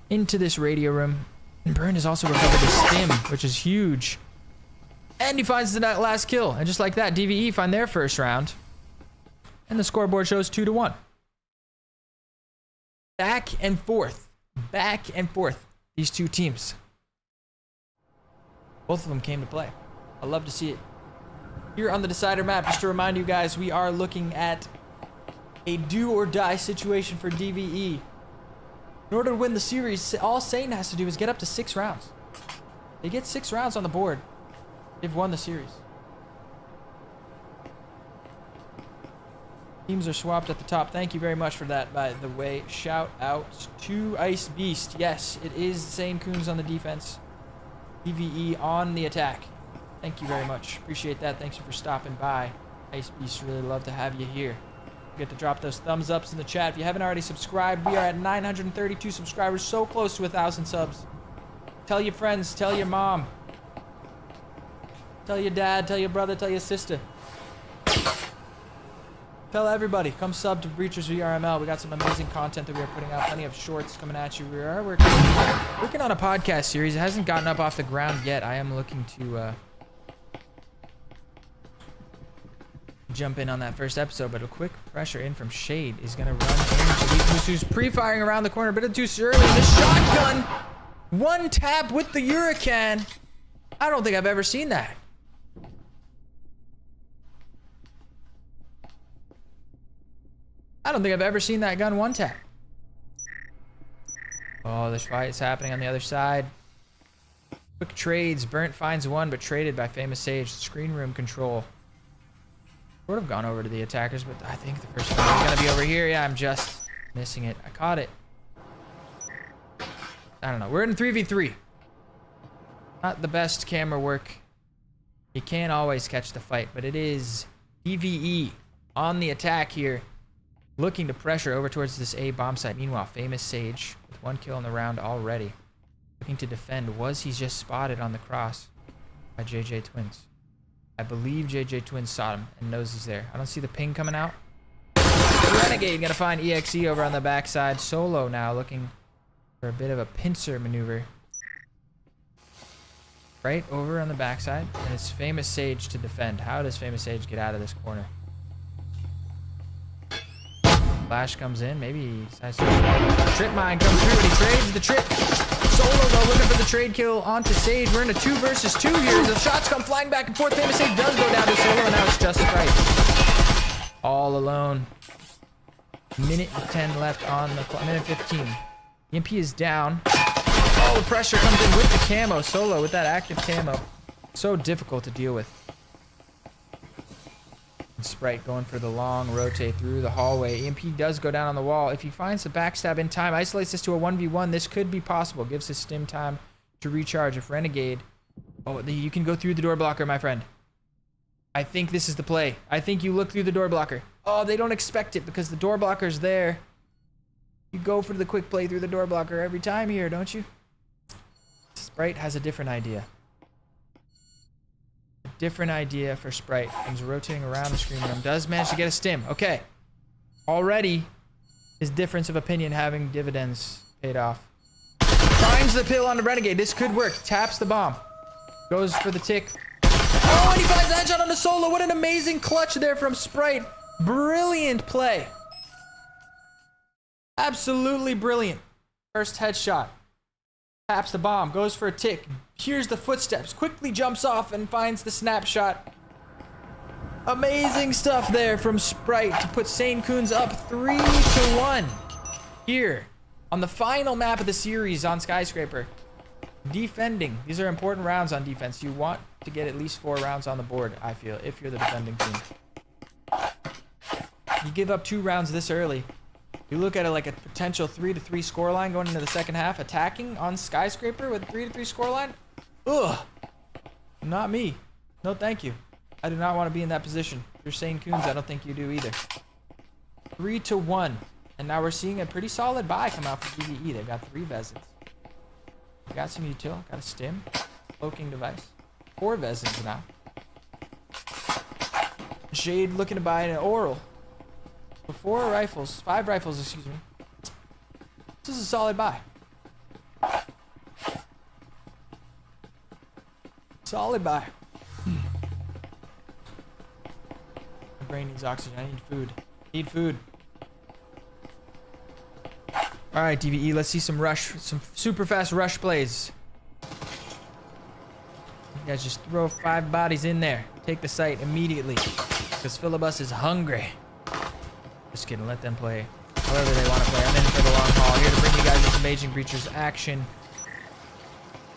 Speaker 2: into this radio room. And Burnt has also recovered the stim, which is huge. And he finds the last kill. And just like that, DVE find their first round. And the scoreboard shows 2-1. Back and forth. Back and forth. These two teams. Both of them came to play. I love to see it. Here on the Decider map, just to remind you guys, we are looking at a do or die situation for DVE. In order to win the series, all Sane has to do is get up to 6 rounds. They get 6 rounds on the board. They've won the series. Teams are swapped at the top. Thank you very much for that, by the way. Shout out to Ice Beast. Yes, it is SaneCoonS on the defense. DVE on the attack. Thank you very much. Appreciate that. Thanks for stopping by. Ice Beast, really love to have you here. Get to drop those thumbs ups in the chat. If you haven't already subscribed, we are at 932 subscribers, so close to 1,000 subs. Tell your friends, tell your mom, tell your dad, tell your brother, tell your sister. Tell everybody, come sub to Breachers VRML. We got some amazing content that we are putting out. Plenty of shorts coming at you. We are working on a podcast series. It hasn't gotten up off the ground yet. I am looking to jump in on that first episode, but a quick pressure in from Shade is going to run into Weakmoose, who's pre-firing around the corner a bit too early. The shotgun, one tap with the Hurricane. I don't think I've ever seen that. I don't think I've ever seen that gun one tap. Oh, this fight is happening on the other side. Quick trades. Burnt finds one, but traded by Famous Sage. Screen room control. Would have gone over to the attackers, but I think the first one is going to be over here. Yeah, I'm just missing it. I caught it. I don't know. We're in 3v3. Not the best camera work. You can't always catch the fight, but it is DVE on the attack here. Looking to pressure over towards this A bomb site. Meanwhile, Famous Sage with 1 kill in the round already. Looking to defend. He's just spotted on the cross by JJ Twins. I believe JJ Twins saw him and knows he's there. I don't see the ping coming out. Renegade gonna find EXE over on the backside. Solo now looking for a bit of a pincer maneuver. Right over on the backside. And it's Famous Sage to defend. How does Famous Sage get out of this corner? Flash comes in, maybe he decides to trip mine comes through and he trades the trip. Solo though looking for the trade kill onto Sage. We're in a 2 versus 2 here. The shots come flying back and forth. Famous Sage does go down to Solo and now it's just Sprite. All alone. Minute 10 left on the clock. Minute 15. EMP is down. Oh, the pressure comes in with the camo. Solo with that active camo. So difficult to deal with. Sprite going for the long rotate through the hallway. EMP does go down on the wall. If he finds the backstab in time, isolates this to a 1v1. This could be possible. Gives his stim time to recharge. If Renegade... Oh, you can go through the door blocker, my friend. I think this is the play. I think you look through the door blocker. Oh, they don't expect it because the door blocker's there. You go for the quick play through the door blocker every time here, don't you? Sprite has a different idea. A different idea for Sprite. Comes rotating around the screen room. Does manage to get a stim. Okay. Already, his difference of opinion having dividends paid off. Finds the pill on the Renegade. This could work. Taps the bomb. Goes for the tick. Oh, and he finds the headshot on the Solo. What an amazing clutch there from Sprite. Brilliant play. Absolutely brilliant. First headshot. Taps the bomb. Goes for a tick. Hears the footsteps. Quickly jumps off and finds the snapshot. Amazing stuff there from Sprite to put SaneCoonS up 3-1 here on the final map of the series on Skyscraper. Defending. These are important rounds on defense. You want to get at least 4 rounds on the board, I feel, if you're the defending team. You give up 2 rounds this early. You look at it like a potential 3-3 scoreline going into the second half. Attacking on Skyscraper with a 3-3 scoreline? Ugh. Not me. No, thank you. I do not want to be in that position. If you're SaneCoonS, I don't think you do either. 3-1. And now we're seeing a pretty solid buy come out for DVE. They've got 3 Vezins. They got some util. Got a stim. Cloaking device. 4 Vezins now. Shade looking to buy an oral. 4 rifles. 5 rifles, excuse me. This is a solid buy. Solid buy. My brain needs oxygen. I need food. Need food. All right, DVE. Let's see some rush, some super fast rush plays. You guys just throw 5 bodies in there. Take the site immediately, because Philibus is hungry. Just kidding. Let them play however they want to play. I'm in for the long haul. Here to bring you guys this amazing Breachers action.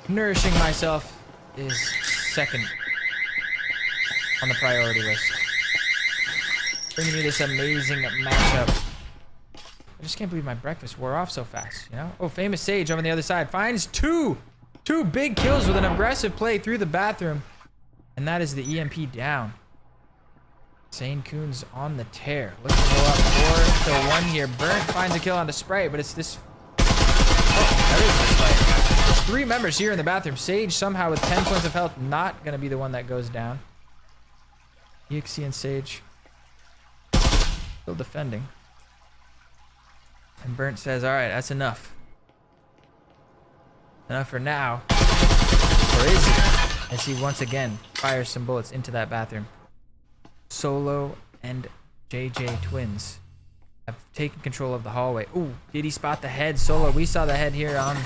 Speaker 2: Nourishing myself is second on the priority list. Bringing you this amazing matchup. I just can't believe my breakfast wore off so fast, you know? Oh, famous Sage over on the other side finds two big kills with an aggressive play through the bathroom. And that is the EMP down. SaneCoonS on the tear. Looking to go up 4-1 here. Burnt finds a kill on the Sprite, but it's this... Oh, that is the Sprite. There's 3 members here in the bathroom. Sage somehow with 10 points of health, not going to be the one that goes down. EXE and Sage still defending. And Burnt says, all right, that's enough. Enough for now. Or is it? As he once again fires some bullets into that bathroom. Solo and JJ Twins have taken control of the hallway. Ooh, did he spot the head? Solo, we saw the head here on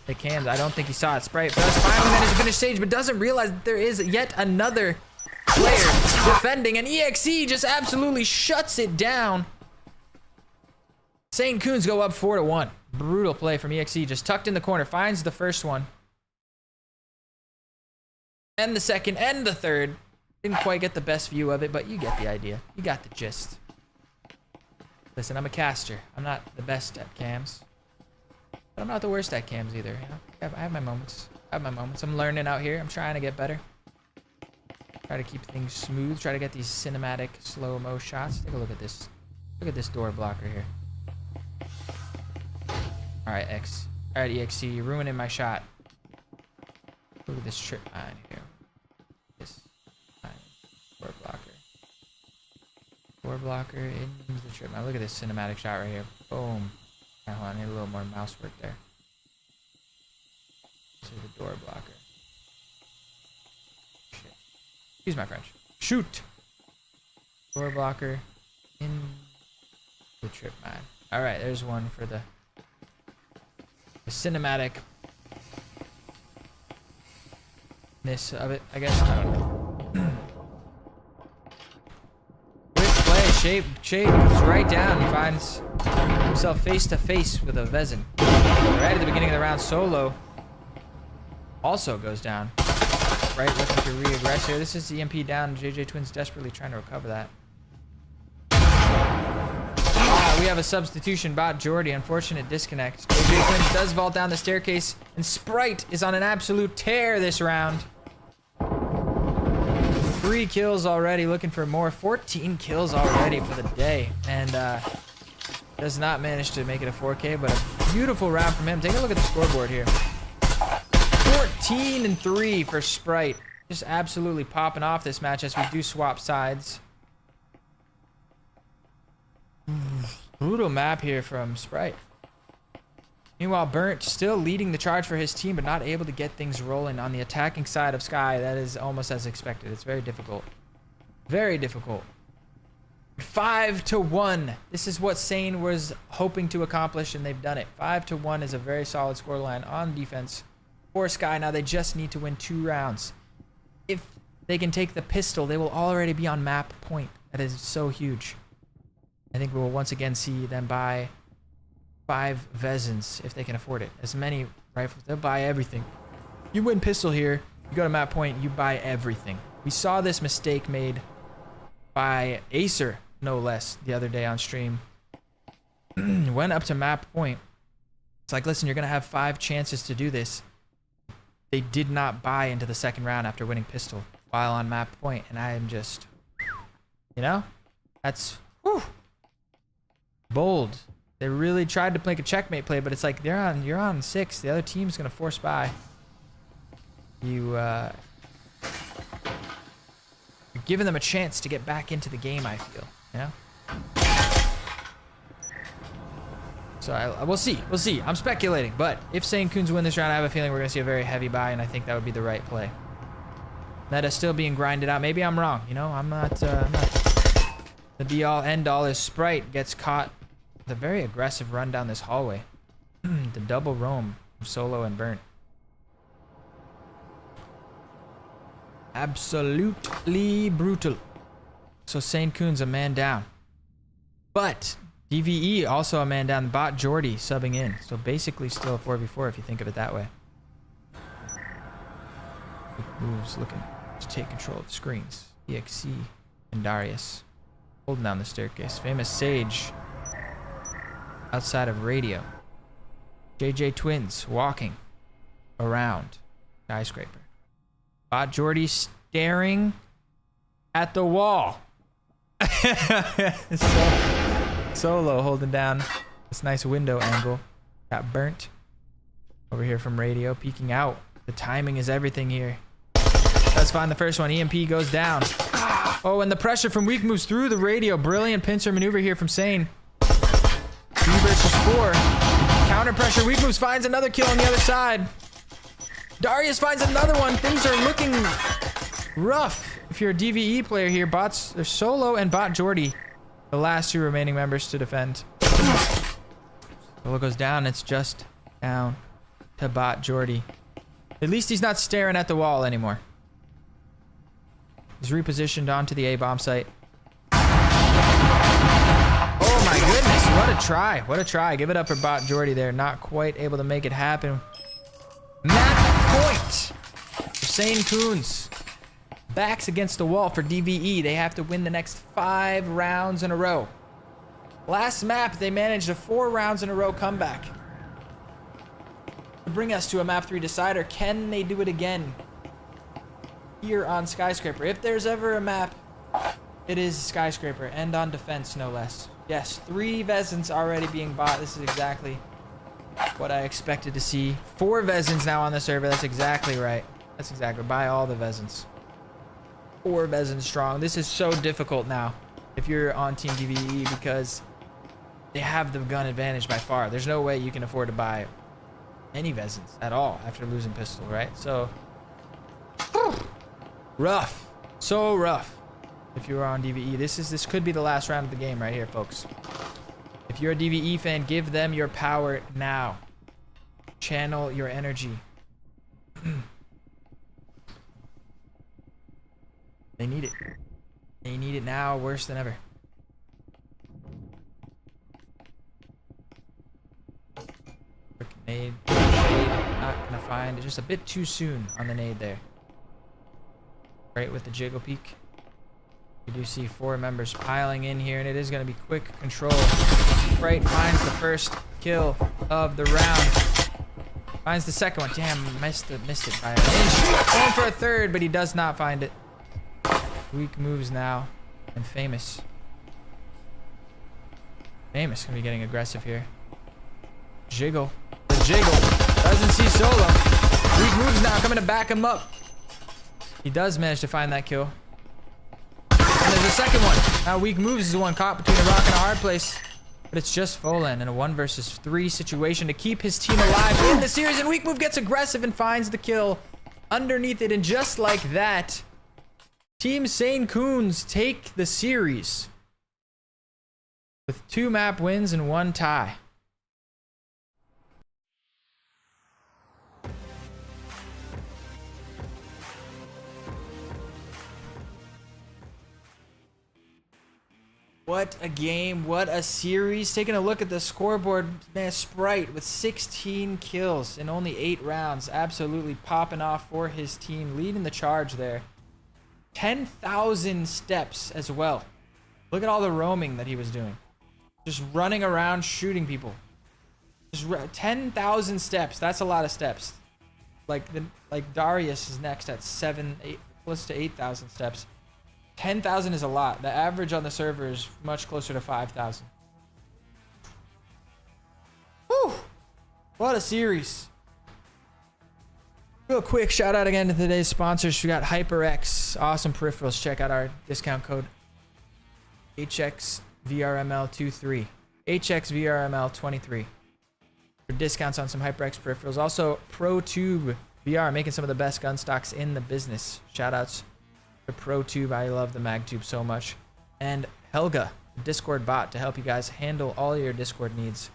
Speaker 2: the cams. I don't think he saw it. Sprite does finally manage to finish Sage, but doesn't realize that there is yet another player defending, and EXE just absolutely shuts it down. SaneCoonS go up 4-1. Brutal play from EXE, just tucked in the corner, finds the first one. And the second, and the third. Didn't quite get the best view of it, but you get the idea. You got the gist. Listen, I'm a caster. I'm not the best at cams. But I'm not the worst at cams either. You know? I have my moments. I'm learning out here. I'm trying to get better. Try to keep things smooth. Try to get these cinematic slow-mo shots. Take a look at this. Look at this door blocker here. Alright, Alright, EXE. You're ruining my shot. Look at this trip mine here. This. Door blocker. Door blocker into the trip. Now look at this cinematic shot right here. Boom. Right, hold on, I need a little more mouse work there. This is the door blocker. Shit. Excuse my French. Shoot! Door blocker in the trip mine. Alright, there's one for the cinematic ness of it, I guess. I don't know. Shade comes right down and finds himself face to face with a Vezin. Right at the beginning of the round, Solo also goes down. Right, looking to re-aggress here. This is the EMP down. JJ Twins desperately trying to recover that. We have a substitution bot, Jordy. Unfortunate disconnect. JJ Twins does vault down the staircase, and Sprite is on an absolute tear this round. 3 kills already, looking for more. 14 kills already for the day, and does not manage to make it a 4K, but a beautiful round from him. Take a look at the scoreboard here. 14 15-3 for Sprite. Just absolutely popping off this match as we do swap sides. Brutal map here from Sprite. Meanwhile, Burnt still leading the charge for his team, but not able to get things rolling on the attacking side of Sky. That is almost as expected. It's very difficult. Very difficult. 5-1. This is what Sane was hoping to accomplish, and they've done it. 5-1 is a very solid scoreline on defense for Sky. Now they just need to win 2 rounds. If they can take the pistol, they will already be on map point. That is so huge. I think we will once again see them buy 5 Vezins if they can afford it. As many rifles, they'll buy everything. You win pistol here, you go to map point, you buy everything. We saw this mistake made by Acer, no less, the other day on stream. Went up to map point. It's like, listen, you're gonna have 5 chances to do this. They did not buy into the second round after winning pistol while on map point, and I am just, you know, that's bold. They really tried to make a checkmate play, but it's like you're on 6. The other team's gonna force buy. You're giving them a chance to get back into the game, I feel. You know? So we'll see. We'll see. I'm speculating, but if SaneCoonS win this round, I have a feeling we're gonna see a very heavy buy, and I think that would be the right play. Meta still being grinded out. Maybe I'm wrong. You know, I'm not. The be-all, end-all is Sprite gets caught with a very aggressive run down this hallway. The double roam from Solo and Burnt. Absolutely brutal. So SaneCoonS a man down. But DVE also a man down. Bot Jordy subbing in. So basically still a 4v4 if you think of it that way. Quick moves looking to take control of the screens. EXC and Darius holding down the staircase. Famous Sage outside of radio. JJ Twins walking around Skyscraper. Bot Jordy staring at the wall. Solo holding down this nice window angle. Got Burnt over here from radio, peeking out. The timing is everything here. Let's find the first one. EMP goes down. Oh, and the pressure from Weak moves through the radio. Brilliant pincer maneuver here from Sane. 3 versus 4. Counter pressure. Weak moves finds another kill on the other side. Darius finds another one. Things are looking rough. If you're a DVE player here, bots, there's Solo and Bot Jordy, the last 2 remaining members to defend. Solo goes down. It's just down to Bot Jordy. At least he's not staring at the wall anymore. He's repositioned onto the A-bomb site. Oh my goodness, what a try. What a try. Give it up for Bot Jordy there. Not quite able to make it happen. Match point for SaneCoonS. Backs against the wall for DVE. They have to win the next 5 rounds in a row. Last map, they managed a 4 rounds in a row comeback to bring us to a map 3 decider. Can they do it again here on Skyscraper? If there's ever a map, it is Skyscraper, and on defense, no less. Yes, 3 Vezins already being bought. This is exactly what I expected to see. 4 Vezins now on the server. That's exactly right. That's exactly. Buy all the Vezins. 4 Vezins strong. This is so difficult now if you're on Team DVE because they have the gun advantage by far. There's no way you can afford to buy any Vezins at all after losing pistol, right? So rough. So rough. If you are on DVE, this could be the last round of the game right here, folks. If you're a DVE fan, give them your power now. Channel your energy. They need it. They need it now worse than ever. Quick nade. Not gonna find it. Just a bit too soon on the nade there. Right with the jiggle peek. We do see 4 members piling in here, and it is going to be quick control. Sprite finds the first kill of the round. Finds the second one. Damn, missed it by an inch. Going for a third, but he does not find it. Weak moves now, and Famous. Famous gonna be getting aggressive here. Jiggle. The jiggle. Doesn't see Solo. Weak moves now. coming to back him up. He does manage to find that kill. And there's a second one. Now Weak Moves is the one caught between a rock and a hard place. But it's just Folan in a 1 versus 3 situation to keep his team alive in the series. And Weak Move gets aggressive and finds the kill underneath it. And just like that, Team SaneCoonS take the series with 2 map wins and 1 tie. What a game, what a series. Taking a look at the scoreboard, man, Sprite with 16 kills in only 8 rounds. Absolutely popping off for his team, leading the charge there. 10,000 steps as well. Look at all the roaming that he was doing. Just running around, shooting people. Just 10,000 steps, that's a lot of steps. Like Darius is next at 8, close to 8,000 steps. 10,000 is a lot. The average on the server is much closer to 5,000. Whew. What a series. Real quick shout out again to today's sponsors. We got HyperX, awesome peripherals. Check out our discount code HXVRML23. HXVRML23 for discounts on some HyperX peripherals. Also, ProTube VR making some of the best gun stocks in the business. Shout outs. ProTube, I love the MagTube so much. And Helga, the Discord bot to help you guys handle all your Discord needs.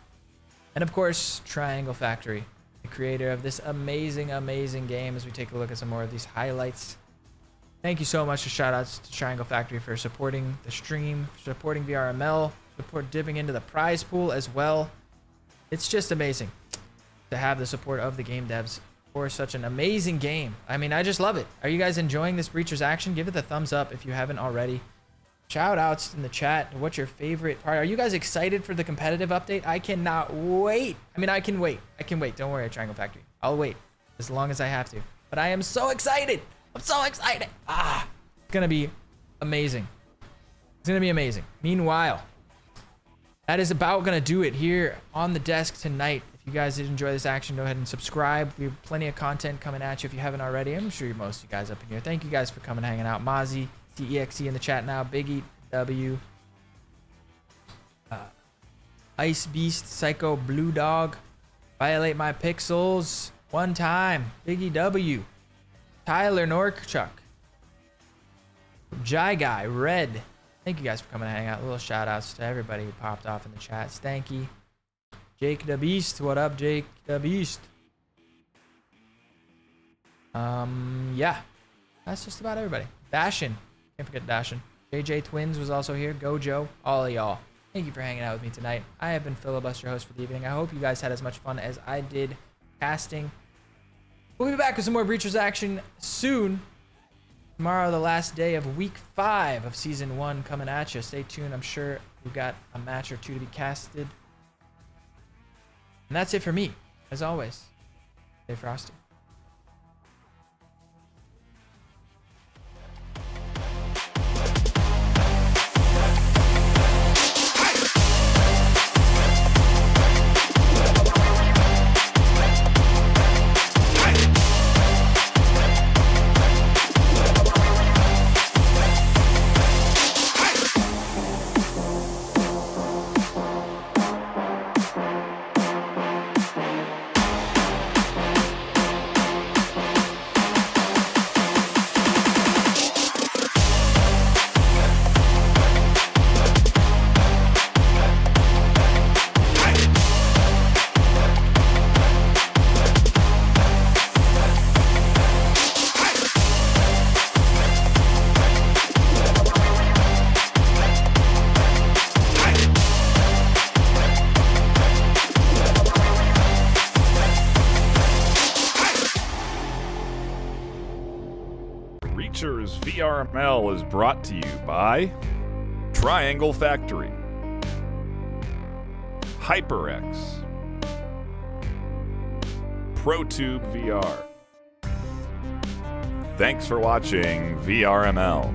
Speaker 2: And of course, Triangle Factory, the creator of this amazing, amazing game, as we take a look at some more of these highlights. Thank you so much. Shout outs to Triangle Factory for supporting the stream, supporting VRML, dipping into the prize pool as well. It's just amazing to have the support of the game devs for such an amazing game. I mean, I just love it. Are you guys enjoying this Breachers action? Give it the thumbs up if you haven't already. Shout outs in the chat. What's your favorite part? Are you guys excited for the competitive update? I cannot wait. I mean, I can wait. I can wait. Don't worry, Triangle Factory. I'll wait as long as I have to. But I am so excited. I'm so excited. It's gonna be amazing. It's gonna be amazing. Meanwhile, that is about gonna do it here on the desk tonight. If you guys did enjoy this action, go ahead and subscribe. We have plenty of content coming at you if you haven't already. I'm sure most of you guys up in here. Thank you guys for coming, hanging out. Mozzie, CEXE in the chat now. Biggie W, Ice Beast, Psycho Blue Dog, Violate My Pixels, One Time, Biggie W, Tyler Norchuk, Jai Guy, Red. Thank you guys for coming to hang out. Little shout outs to everybody who popped off in the chat. Stanky. Jake the Beast, what up, Jake the Beast? Yeah, that's just about everybody. Dashin, can't forget Dashin. JJ Twins was also here. Gojo, all of y'all. Thank you for hanging out with me tonight. I have been Filibuster, host for the evening. I hope you guys had as much fun as I did casting. We'll be back with some more Breachers action soon. Tomorrow, the last day of week 5 of season 1 coming at you. Stay tuned. I'm sure we've got a match or two to be casted. And that's it for me. As always, stay frosty.
Speaker 3: VRML is brought to you by Triangle Factory, HyperX, ProTube VR. Thanks for watching VRML.